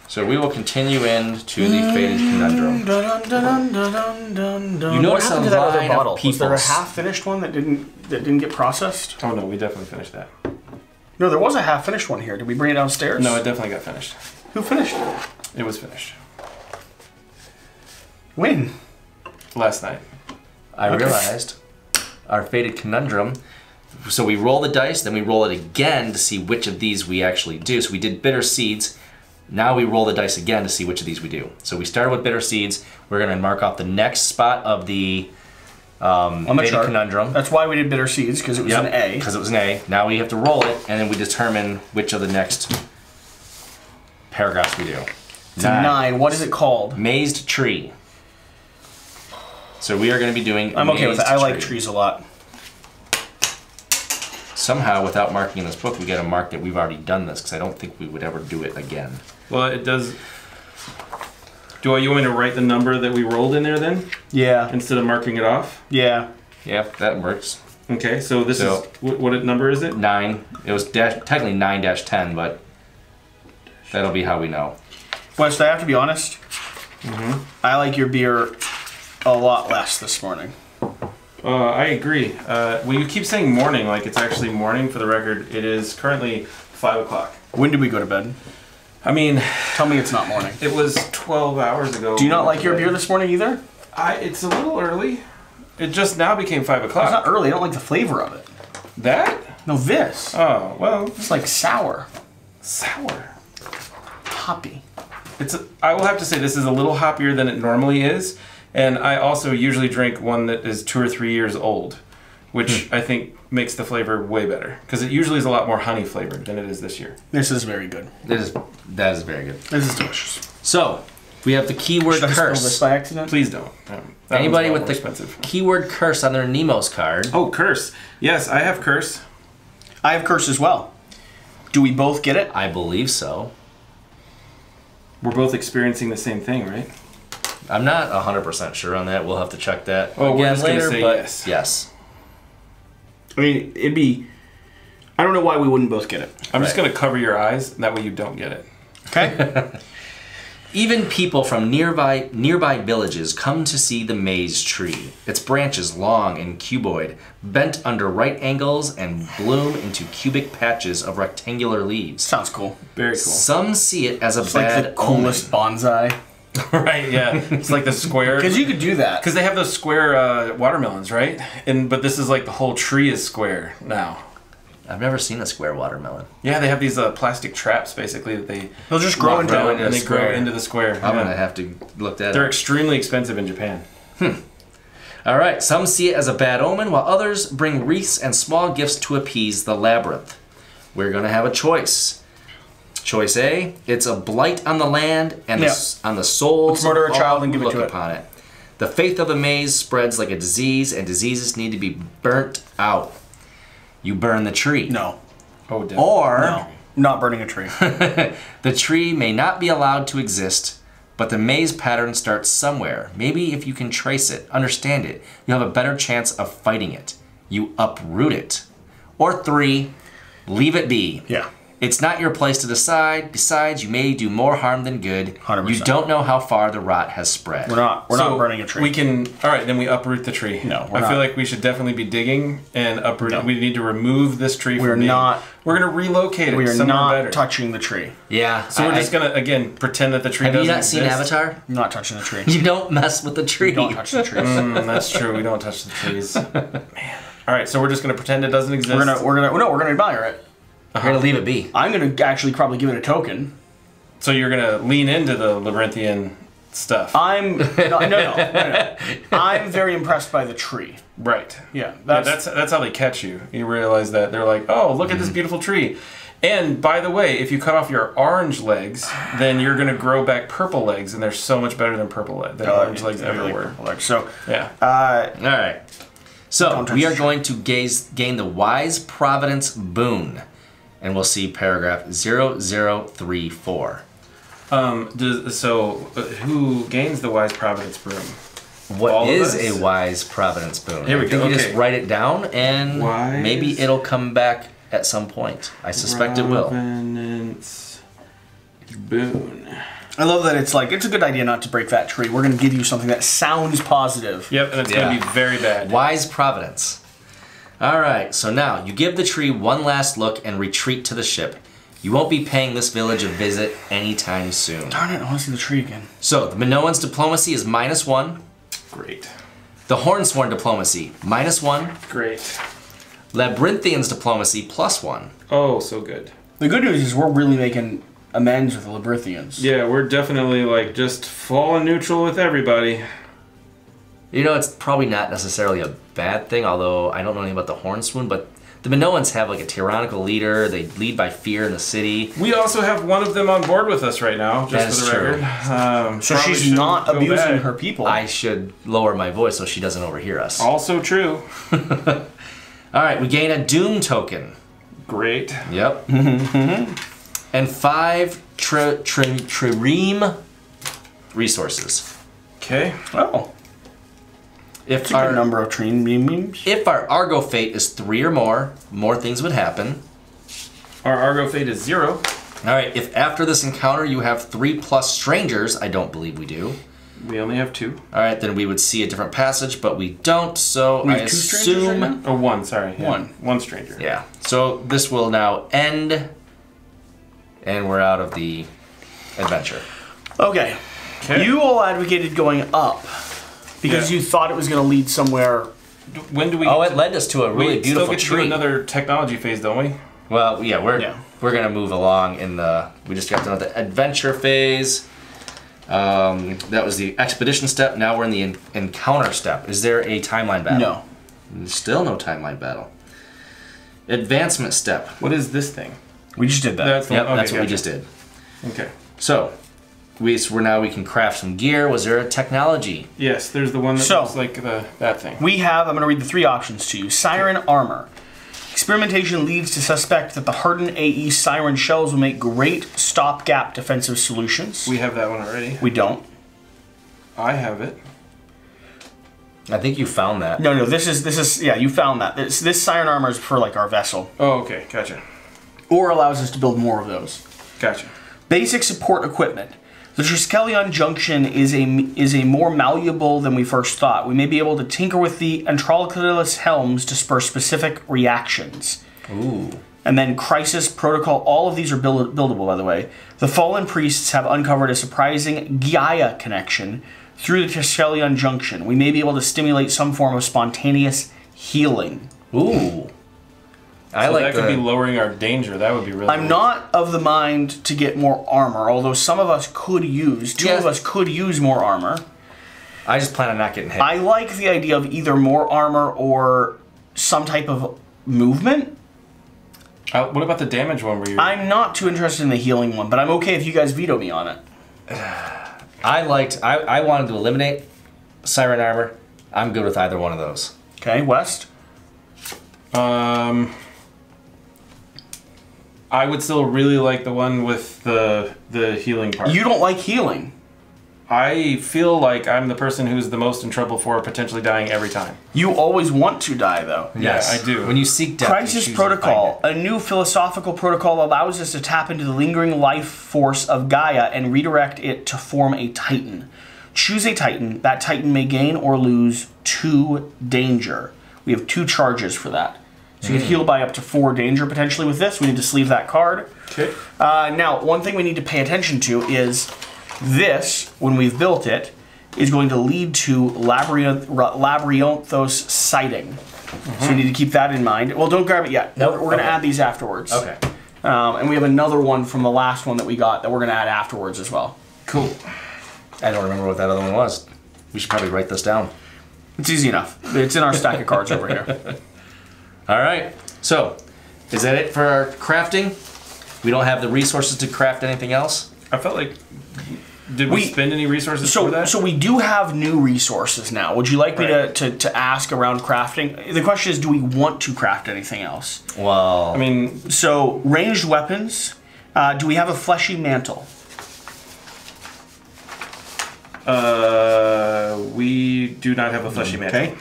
So we will continue into the Fated Conundrum. You notice What happened a to that other line bottle? of Was there a people. half-finished one that didn't get processed? Oh no, we definitely finished that. No, there was a half-finished one here. Did we bring it downstairs? No, it definitely got finished. Who finished it? It was finished. When? Last night. I realized our Fated Conundrum. So we roll the dice, then we roll it again to see which of these we actually do. So we did bitter seeds. Now we roll the dice again to see which of these we do. So we started with bitter seeds. We're going to mark off the next spot of the Fated Conundrum. That's why we did bitter seeds, because it was an A. Because it was an A. Now we have to roll it, and then we determine which of the next paragraphs we do. It's a 9. What is it called? Mazed Tree. So we are going to be doing I'm okay with Mazed it. I like Tree. trees a lot. Somehow, without marking in this book, we got to mark that we've already done this, because I don't think we would ever do it again. Well, it does... You want me to write the number that we rolled in there then? Yeah. Instead of marking it off? Yeah. Yeah, that works. Okay, so this is... What number is it? 9. It was technically 9-10, but that'll be how we know. Wes, I have to be honest. I like your beer a lot less this morning. I agree. Well, you keep saying morning like it's actually morning. For the record, it is currently 5 o'clock. When did we go to bed? I mean... Tell me it's not morning. It was 12 hours ago. Do you not like your beer this morning either? It's a little early. It just now became 5 o'clock. It's not early. I don't like the flavor of it. That? No, this. Oh, well... It's like sour. Sour. Hoppy. I will have to say this is a little hoppier than it normally is. And I also usually drink one that is 2 or 3 years old, which I think makes the flavor way better. Because it usually is a lot more honey flavored than it is this year. This is very good. That is very good. This is delicious. So, we have the keyword Should I spill this curse. by accident? Please don't. Anybody with the expensive. keyword curse on their Nemo's card. Oh, curse. Yes, I have curse. I have curse as well. Do we both get it? I believe so. We're both experiencing the same thing, right? I'm not 100% sure on that. We'll have to check that Oh, we're again just gonna later, say but yes. yes. I mean, it'd be... I don't know why we wouldn't both get it. I'm just going to cover your eyes, and that way you don't get it. Okay? Even people from nearby villages come to see the maize tree. Its branches long and cuboid, bent under right angles and bloom into cubic patches of rectangular leaves. Sounds cool. Very cool. Some see it as a It's bad like the coolest bonsai. Right, yeah. It's like the square. Because you could do that. Because they have those square watermelons, right? But this is like the whole tree is square now. I've never seen a square watermelon. Yeah, they have these plastic traps basically that they'll just grow into it, and they grow into the square. I'm gonna have to look that up. They're extremely expensive in Japan. All right. Some see it as a bad omen, while others bring wreaths and small gifts to appease the labyrinth. We're gonna have a choice. Choice A: it's a blight on the land and on the souls. Let's murder a of all child and who give it look to it. upon it. The faith of the maze spreads like a disease, and diseases need to be burnt out. You burn the tree. No. Oh, damn. Or not burning a tree. The tree may not be allowed to exist, but the maze pattern starts somewhere. Maybe if you can trace it, understand it, you have a better chance of fighting it. You uproot it. Or 3, leave it be. Yeah. It's not your place to decide. Besides, you may do more harm than good. 100%. You don't know how far the rot has spread. We're not burning a tree. We can. All right, then we uproot the tree. No, I feel like we should definitely be digging and uproot. No. We need to remove this tree. We're from digging. not. We're gonna relocate it. We are somewhere not better. touching the tree. Yeah. So we're just gonna again pretend that the tree Have you doesn't not seen exist. Avatar? I'm not touching the tree. You don't mess with the tree. Don't touch the trees. That's true. We don't touch the trees. Man. All right, so we're just gonna pretend it doesn't exist. We're gonna admire it. We're gonna leave it be. I'm gonna actually probably give it a token. So you're gonna lean into the labyrinthian stuff. I'm no. I'm very impressed by the tree. Right. Yeah, That's how they catch you. You realize that they're like, oh, look at this beautiful tree. And by the way, if you cut off your orange legs, then you're gonna grow back purple legs, and they're so much better than orange legs ever were. So Yeah. All right. So touch we are the tree. going to gain the Wise Providence boon, and we'll see paragraph 0034. Who gains the Wise Providence broom? What All of is us? a Wise Providence boon? Here we I think go, you just okay. write it down, and Wise maybe it'll come back at some point. I suspect it will. Providence boon. I love that it's a good idea not to break that tree. We're gonna give you something that sounds positive. Yep, and it's Yeah. gonna be very bad. Wise Providence. All right, so now you give the tree one last look and retreat to the ship. You won't be paying this village a visit anytime soon. Darn it! I want to see the tree again. So the Minoan's diplomacy is -1. Great. The Hornsworn diplomacy -1. Great. Labyrinthian's diplomacy +1. Oh, so good. The good news is we're really making amends with the Labyrinthians. Yeah, we're definitely just falling neutral with everybody. You know, it's probably not necessarily a bad thing, although I don't know anything about the Hornswoon, but the Minoans have a tyrannical leader. They lead by fear in the city. We also have one of them on board with us right now, just That for is the true. record. So Probably she's shouldn't not go abusing bad. her people. I should lower my voice so she doesn't overhear us. Also true. All right, we gain a Doom token. Great. Yep. And 5 trireme resources. Okay. Oh, If it's a good number of tree memes. If our Argo fate is 3 or more things would happen. Our Argo fate is 0. All right, if after this encounter you have 3+ strangers, I don't believe we do. We only have 2. All right, then we would see a different passage, but we don't, so We I have 2 strangers right assume... now? Oh, 1, sorry. Yeah. One. 1 stranger. Yeah, so this will now end, and we're out of the adventure. Okay. Okay. You all advocated going up because Yeah. you thought it was going to lead somewhere. When do we... Oh, it led us to a really we beautiful still get to tree. do another technology phase, don't we? Well, yeah, Yeah. we're gonna move along in the. We just got done with the adventure phase. That was the expedition step. Now we're in the encounter step. Is there a timeline battle? No. Still no timeline battle. Advancement step. What is this thing? We just did that. That's Yep, okay, that's what we gotcha. just did. Okay. So, we can craft some gear. Was there a technology? Yes, there's the one that So- looks like that thing. We have, I'm going to read the 3 options to you. Siren armor. Experimentation leads to suspect that the hardened AE siren shells will make great stopgap defensive solutions. We have that one already. We don't. I have it. I think you found that. No, this is yeah, you found that. This siren armor is for our vessel. Oh, okay. Gotcha. Or allows us to build more of those. Gotcha. Basic support equipment. The Triskelion Junction is a more malleable than we first thought. We may be able to tinker with the Antralculus helms to spur specific reactions. Ooh. And then Crisis Protocol, all of these are buildable, by the way. The Fallen Priests have uncovered a surprising Gaia connection through the Tesselion Junction. We may be able to stimulate some form of spontaneous healing. Ooh. So that could be lowering our danger. That would be really I'm not of the mind to get more armor, although some of us could use, two of us could use more armor. I just plan on not getting hit. I like the idea of either more armor or some type of movement. What about the damage one where you... I'm not too interested in the healing one, but I'm okay if you guys veto me on it. I wanted to eliminate Siren Armor. I'm good with either one of those. Okay, West? I would still really like the one with the healing part. You don't like healing. I feel like I'm the person who's the most in trouble for potentially dying every time. You always want to die, though. Yes, I do. When you seek death, Crisis Protocol. A new philosophical protocol allows us to tap into the lingering life force of Gaia and redirect it to form a Titan. Choose a Titan. That Titan may gain or lose 2 danger. We have 2 charges for that. So you can heal by up to 4 danger potentially with this. We need to sleeve that card. Okay. Now, one thing we need to pay attention to is this, when we've built it, is going to lead to Labyrinthos sighting. So you need to keep that in mind. Well, don't grab it yet. Nope. We're going to add these afterwards. Okay. And we have another one from the last one that we got that we're going to add afterwards as well. Cool. I don't remember what that other one was. We should probably write this down. It's easy enough. It's in our stack of cards over here. All right. So, is that it for our crafting? We don't have the resources to craft anything else? I felt like... Did we spend any resources for that? So we do have new resources now. Would you like me to ask around crafting? The question is, do we want to craft anything else? Well... I mean... So, ranged weapons. Do we have a fleshy mantle? We do not have a fleshy mantle. Okay.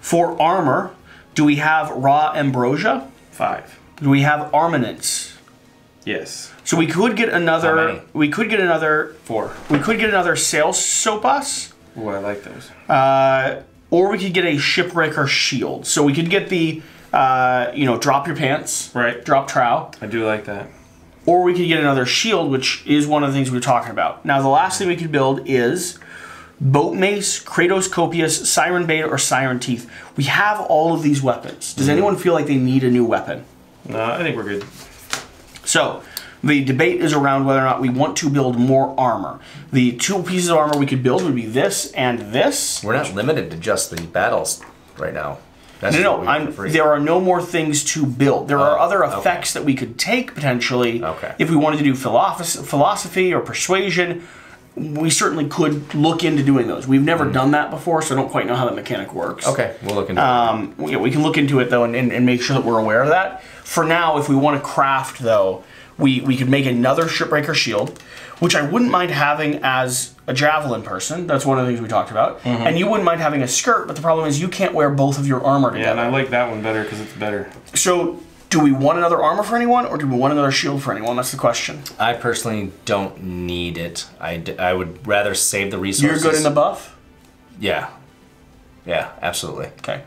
For armor, do we have raw ambrosia? 5. Do we have armaments? Yes. So we could get another. How many? We could get another 4. We could get another sales sopas. Ooh, I like those. Or we could get a shipwrecker shield. So we could get the, drop your pants. Right. Drop trowel. I do like that. Or we could get another shield, which is one of the things we were talking about. Now, the last thing we could build is boat mace, Kratos Copious, Siren Bait, or Siren Teeth. We have all of these weapons. Does anyone feel like they need a new weapon? No, I think we're good. So, the debate is around whether or not we want to build more armor. The 2 pieces of armor we could build would be this and this. We're not limited to just the battles right now. That's There are no more things to build. There are other effects that we could take, potentially. Okay. If we wanted to do philosophy or persuasion, we certainly could look into doing those. We've never done that before, so I don't quite know how that mechanic works. Okay, we'll look into it. Yeah, we can look into it, though, and make sure that we're aware of that. For now, if we want to craft, though, we could make another Shipbreaker Shield, which I wouldn't mind having as a javelin person. That's one of the things we talked about. And you wouldn't mind having a skirt, but the problem is you can't wear both of your armor together. Yeah, and I like that one better because it's better. So, do we want another armor for anyone, or do we want another shield for anyone? That's the question. I personally don't need it. I would rather save the resources. You're good in the buff? Yeah. Yeah, absolutely. Okay.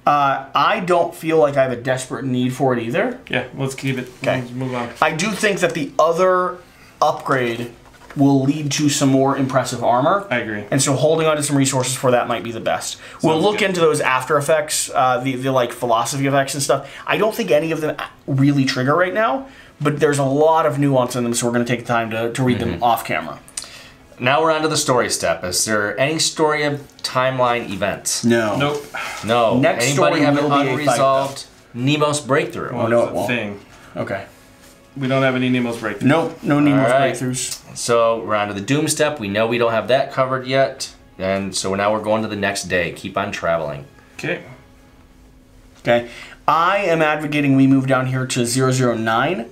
I don't feel like I have a desperate need for it either. Yeah, let's keep it. Okay. Let's move on. I do think that the other upgrade will lead to some more impressive armor. I agree. And so holding on to some resources for that might be the best. We'll look into those after effects, the like philosophy effects and stuff. I don't think any of them really trigger right now, but there's a lot of nuance in them, so we're going to take the time to read them off camera. Now we're on to the story step. Is there any story of timeline events? No. Nope. No. Next Anybody story have an will be a unresolved Nemo's breakthrough? Well, no, that's it won't. a thing. Okay. We don't have any Nemo's breakthrough. Nope, no Nemo's All right. breakthroughs. So we're on to the doom step. We know we don't have that covered yet. And so now we're going to the next day. Keep on traveling. Okay. Okay. I am advocating we move down here to 009.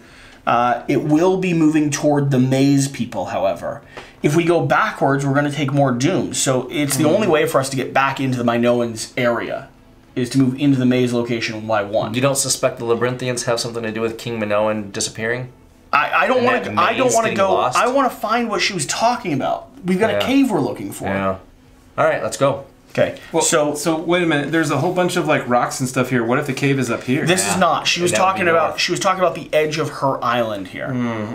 It will be moving toward the maze people, however. If we go backwards, we're going to take more dooms. So it's the only way for us to get back into the Minoans area is to move into the maze location Y1. You don't suspect the Labyrinthians have something to do with King Minoan disappearing? I don't want to. I don't want to go. Lost? I want to find what she was talking about. We've got a cave we're looking for. Yeah. All right, let's go. Okay. Well, so so wait a minute. There's a whole bunch of like rocks and stuff here. What if the cave is up here? this is not. She was And that would talking be about. north. She was talking about the edge of her island here.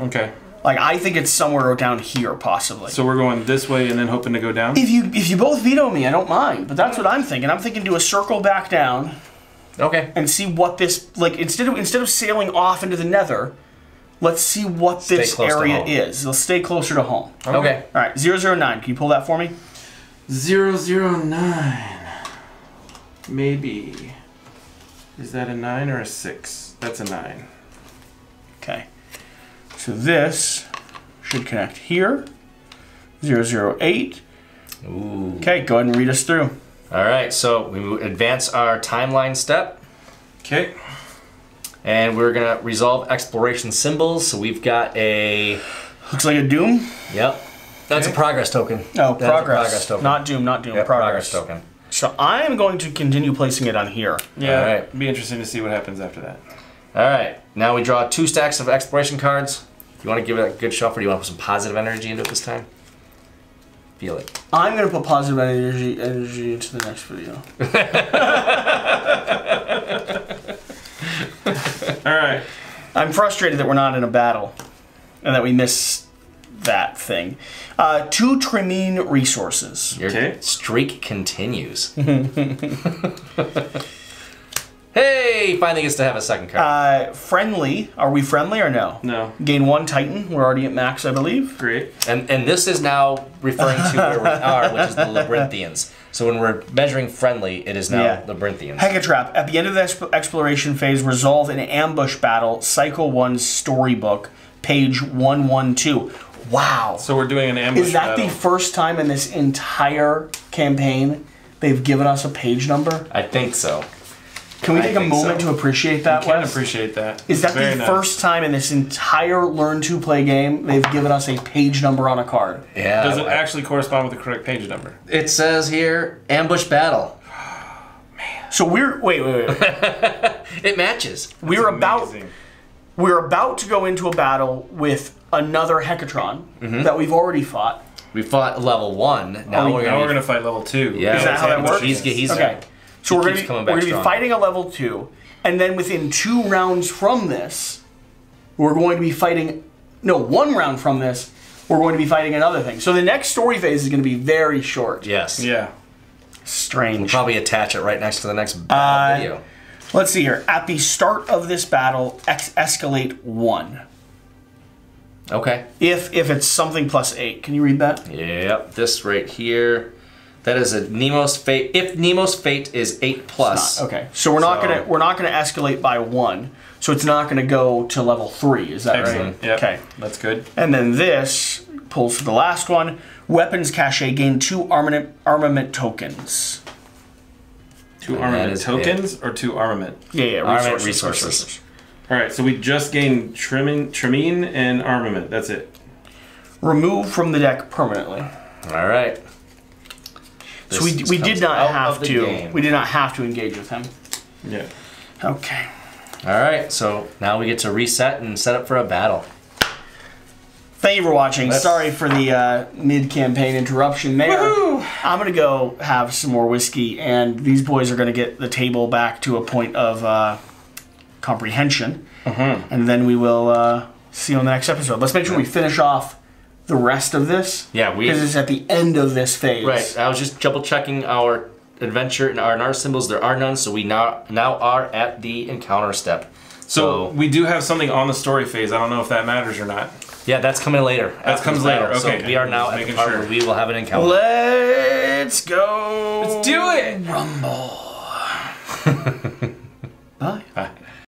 Okay. Like I think it's somewhere down here, possibly. So we're going this way and then hoping to go down. if you both veto me, I don't mind. But that's what I'm thinking. I'm thinking do a circle back down Okay. and see what this like instead of sailing off into the Nether. Let's see what this close to area home. is. Let's stay closer to home. Okay. All right, 009. Can you pull that for me? 009. Maybe. Is that a 9 or a 6? That's a 9. Okay. So this should connect here. 008. Ooh. Okay, go ahead and read us through. All right. So we advance our timeline step, Okay. and we're gonna resolve exploration symbols. So we've got a. Looks like a Doom. Yep. That's a progress token. Oh, That's a progress. token. Not Doom, not Doom. Yep, progress. token. So I am going to continue placing it on here. Yeah. All right. It'd be interesting to see what happens after that. All right. Now we draw 2 stacks of exploration cards. You want to give it a good shuffle, or do you want to put some positive energy into it this time? Feel it. I'm going to put positive energy into the next video. All right. I'm frustrated that we're not in a battle and that we missed that thing. 2 Tremine resources. Your Okay. streak continues. Hey, finally gets to have a second card. Friendly. Are we friendly or no? No. Gain 1 Titan. We're already at max, I believe. Great. And this is now referring to where we are, which is the Labyrinthians. So when we're measuring friendly, it is now Yeah. Labyrinthians. Hecatrap. At the end of the exploration phase, resolve an ambush battle. Cycle 1's storybook. Page 112. Wow. So we're doing an ambush Is that battle. the first time in this entire campaign they've given us a page number? I think so. Can we I take a think moment so. to appreciate that, I can Wes? appreciate that. Is that Very the nice. first time in this entire Learn to Play game they've given us a page number on a card? Yeah. Does it actually correspond with the correct page number? It says here, ambush battle. So we're wait. It matches. We're about Amazing. we're about to go into a battle with another Hecatron that we've already fought. We fought level 1. Now Oh, we're Now gonna we're gonna fight level 2. Yeah. Is that how that works? He's Okay. So He we're keeps coming gonna back be stronger. fighting a level 2, and then within 2 rounds from this, we're going to be fighting. No, 1 round from this, we're going to be fighting another thing. So the next story phase is going to be very short. Yes. Yeah. Strange. Probably attach it right next to the next battle video. Let's see here. At the start of this battle, escalate 1. Okay. If it's something plus 8, can you read that? Yep. This right here. That is a Nemo's fate. If Nemo's fate is 8 plus. Okay, so we're not gonna escalate by 1. So it's not gonna go to level 3. Is that Excellent. right? Yep. Okay. That's good. And then this pulls for the last one. Weapons cache gain 2 armament tokens. 2 And armament that is tokens or 2 armament? Yeah, Armament resources. All right. So we just gained Tremine and armament. That's it. Remove from the deck permanently. All right. So we This did comes not out have of the to. game. We did not have to engage with him. Yeah. Okay. All right. So now we get to reset and set up for a battle. Thank you for watching. Let's- Sorry for the mid-campaign interruption there. I'm going to go have some more whiskey, and these boys are going to get the table back to a point of comprehension. And then we will see you on the next episode. Let's make sure we finish off the rest of this. Yeah, Because it's at the end of this phase. Right. I was just double checking our adventure and our symbols. There are none, so we now are at the encounter step. So we do have something on the story phase. I don't know if that matters or not. Yeah, that's coming later. That comes later. Okay. So we are now Just at the making part sure. where we will have an encounter. Let's go. Let's do it. Rumble. Bye. Bye.